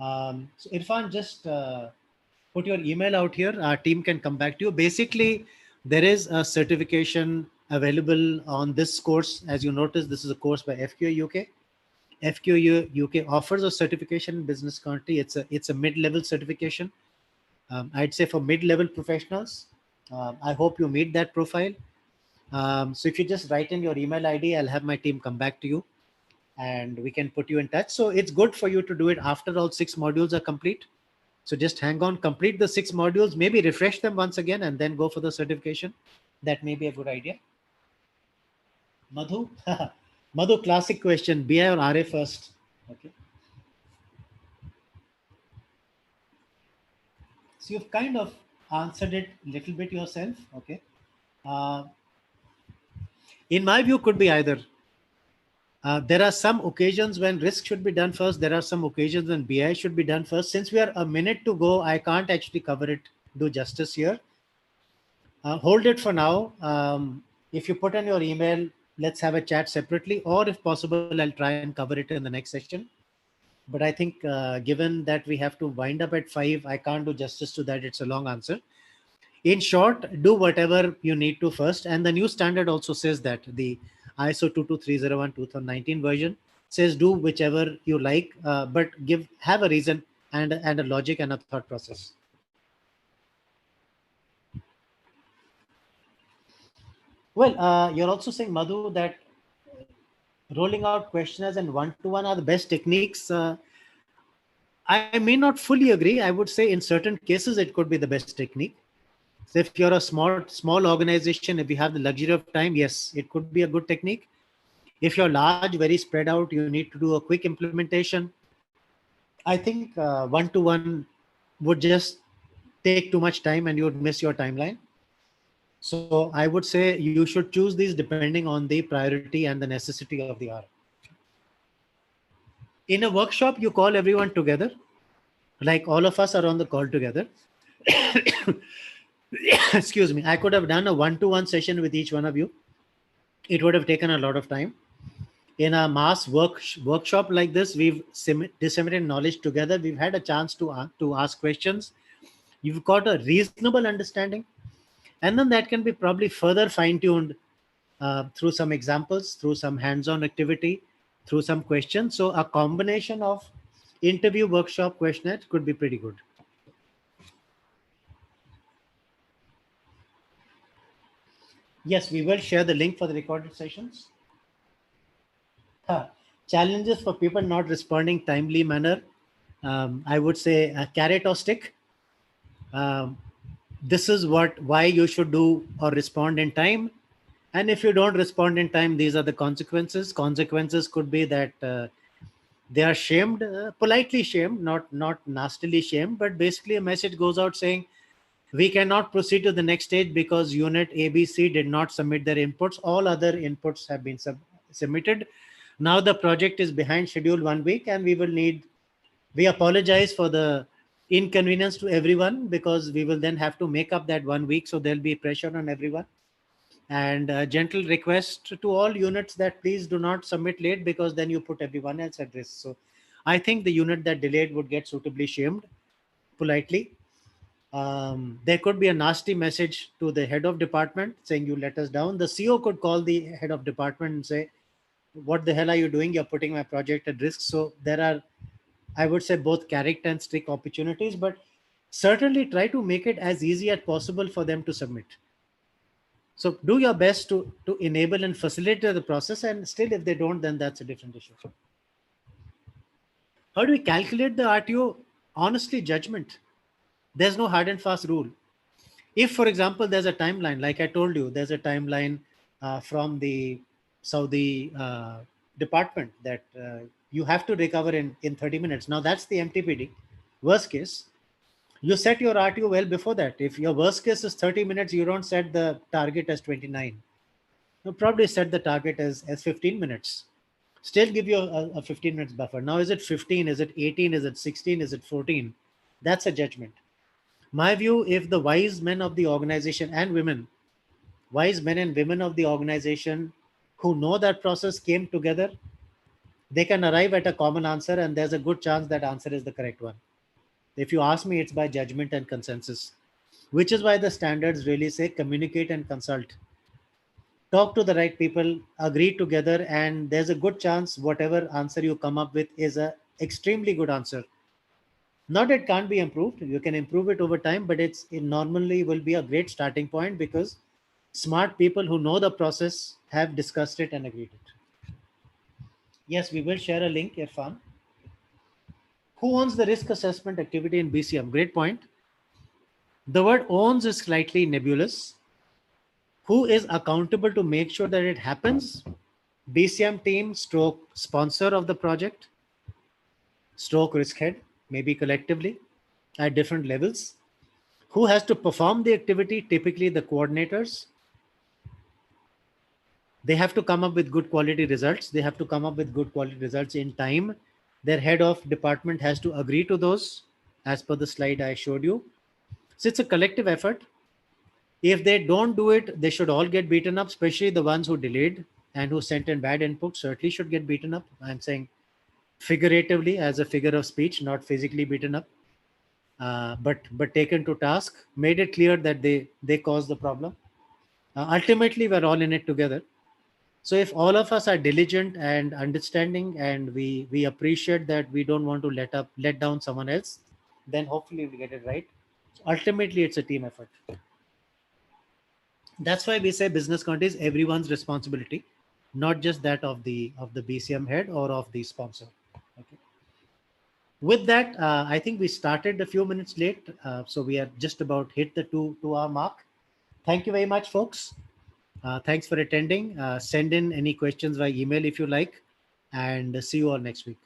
So Irfan, just put your email out here. Our team can come back to you. Basically, there is a certification available on this course. As you notice, this is a course by FQA UK. FQA UK offers a certification in business continuity. It's a mid-level certification. I'd say for mid-level professionals. I hope you meet that profile. So if you just write in your email ID, I'll have my team come back to you and we can put you in touch. So it's good for you to do it after all 6 modules are complete. So just hang on, complete the 6 modules, maybe refresh them once again and then go for the certification. That may be a good idea. Madhu, Madhu, classic question, BI or RA first? Okay. So you've kind of answered it a little bit yourself. Okay. Uh, in my view, could be either. There are some occasions when risk should be done first. There are some occasions when BI should be done first. Since we are a minute to go, I can't actually cover it, do justice here. Hold it for now. If you put in your email, let's have a chat separately, or if possible, I'll try and cover it in the next session. But I think given that we have to wind up at 5, I can't do justice to that. It's a long answer. In short, do whatever you need to first. And the new standard also says that the ISO 22301 2019 version says do whichever you like, but have a reason and a logic and a thought process. Well, you're also saying, Madhu, that rolling out questionnaires and one-to-one are the best techniques. I may not fully agree. I would say in certain cases it could be the best technique. So if you're a small organization, if you have the luxury of time, yes, it could be a good technique. If you're large, very spread out, you need to do a quick implementation. I think one-to-one would just take too much time and you would miss your timeline. So I would say you should choose these depending on the priority and the necessity of the hour. In a workshop, you call everyone together, like all of us are on the call together. Excuse me. I could have done a one-to-one session with each one of you. It would have taken a lot of time. In a mass workshop like this, we've disseminated knowledge together. We've had a chance to ask questions. You've got a reasonable understanding. And then that can be probably further fine-tuned through some examples, through some hands-on activity, through some questions. So a combination of interview, workshop, questionnaire could be pretty good. Yes, we will share the link for the recorded sessions. Challenges for people not responding timely manner. I would say a carrot or stick. This is why you should do or respond in time. And if you don't respond in time, these are the consequences. Consequences could be that they are shamed, politely shamed, not nastily shamed, but basically a message goes out saying, we cannot proceed to the next stage because unit ABC did not submit their inputs. All other inputs have been submitted. Now the project is behind schedule 1 week and we apologize for the inconvenience to everyone because we will then have to make up that 1 week. So there'll be pressure on everyone. And a gentle request to all units that please do not submit late because then you put everyone else at risk. So I think the unit that delayed would get suitably shamed politely. There could be a nasty message to the head of department saying you let us down. The CEO could call the head of department and say, what the hell are you doing? You're putting my project at risk. So there are, I would say, both character and strict opportunities, but certainly try to make it as easy as possible for them to submit. So do your best to enable and facilitate the process, and still if they don't, then that's a different issue. How do we calculate the RTO? Honestly, judgment. There's no hard and fast rule. If, for example, there's a timeline, like I told you, there's a timeline from the Saudi department that you have to recover in 30 minutes. Now that's the MTPD. Worst case, you set your RTO well before that. If your worst case is 30 minutes, you don't set the target as 29. You probably set the target as 15 minutes. Still give you a 15 minutes buffer. Now, is it 15? Is it 18? Is it 16? Is it 14? That's a judgment. My view, if the wise men of the organization and women, wise men and women of the organization who know that process came together, they can arrive at a common answer, and there's a good chance that answer is the correct one. If you ask me, it's by judgment and consensus, which is why the standards really say communicate and consult. Talk to the right people, agree together, and there's a good chance whatever answer you come up with is a extremely good answer. Not it can't be improved. You can improve it over time, but it normally will be a great starting point because smart people who know the process have discussed it and agreed it. Yes, we will share a link, Irfan. Who owns the risk assessment activity in BCM? Great point. The word owns is slightly nebulous. Who is accountable to make sure that it happens? BCM team stroke sponsor of the project, stroke risk head, maybe collectively at different levels. Who has to perform the activity? Typically the coordinators. They have to come up with good quality results. They have to come up with good quality results in time. Their head of department has to agree to those as per the slide I showed you. So it's a collective effort. If they don't do it, they should all get beaten up, especially the ones who delayed and who sent in bad input certainly should get beaten up. I'm saying figuratively as a figure of speech, not physically beaten up, but taken to task, made it clear that they caused the problem. Ultimately, we're all in it together. So if all of us are diligent and understanding, and we appreciate that we don't want to let down someone else, then hopefully we get it right. So ultimately, it's a team effort. That's why we say business continuity is everyone's responsibility, not just that of the BCM head or of the sponsor. Okay. With that, I think we started a few minutes late, so we are just about hit the 2 hour mark. Thank you very much, folks. Thanks for attending. Send in any questions by email if you like, and see you all next week.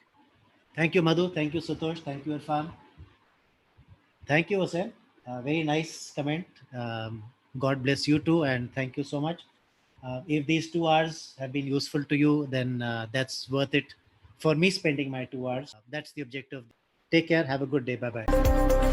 Thank you, Madhu. Thank you, Satosh. Thank you, Irfan. Thank you, Hussein. Very nice comment. God bless you too, and thank you so much. If these 2 hours have been useful to you, then that's worth it for me spending my 2 hours. That's the objective. Take care. Have a good day. Bye bye.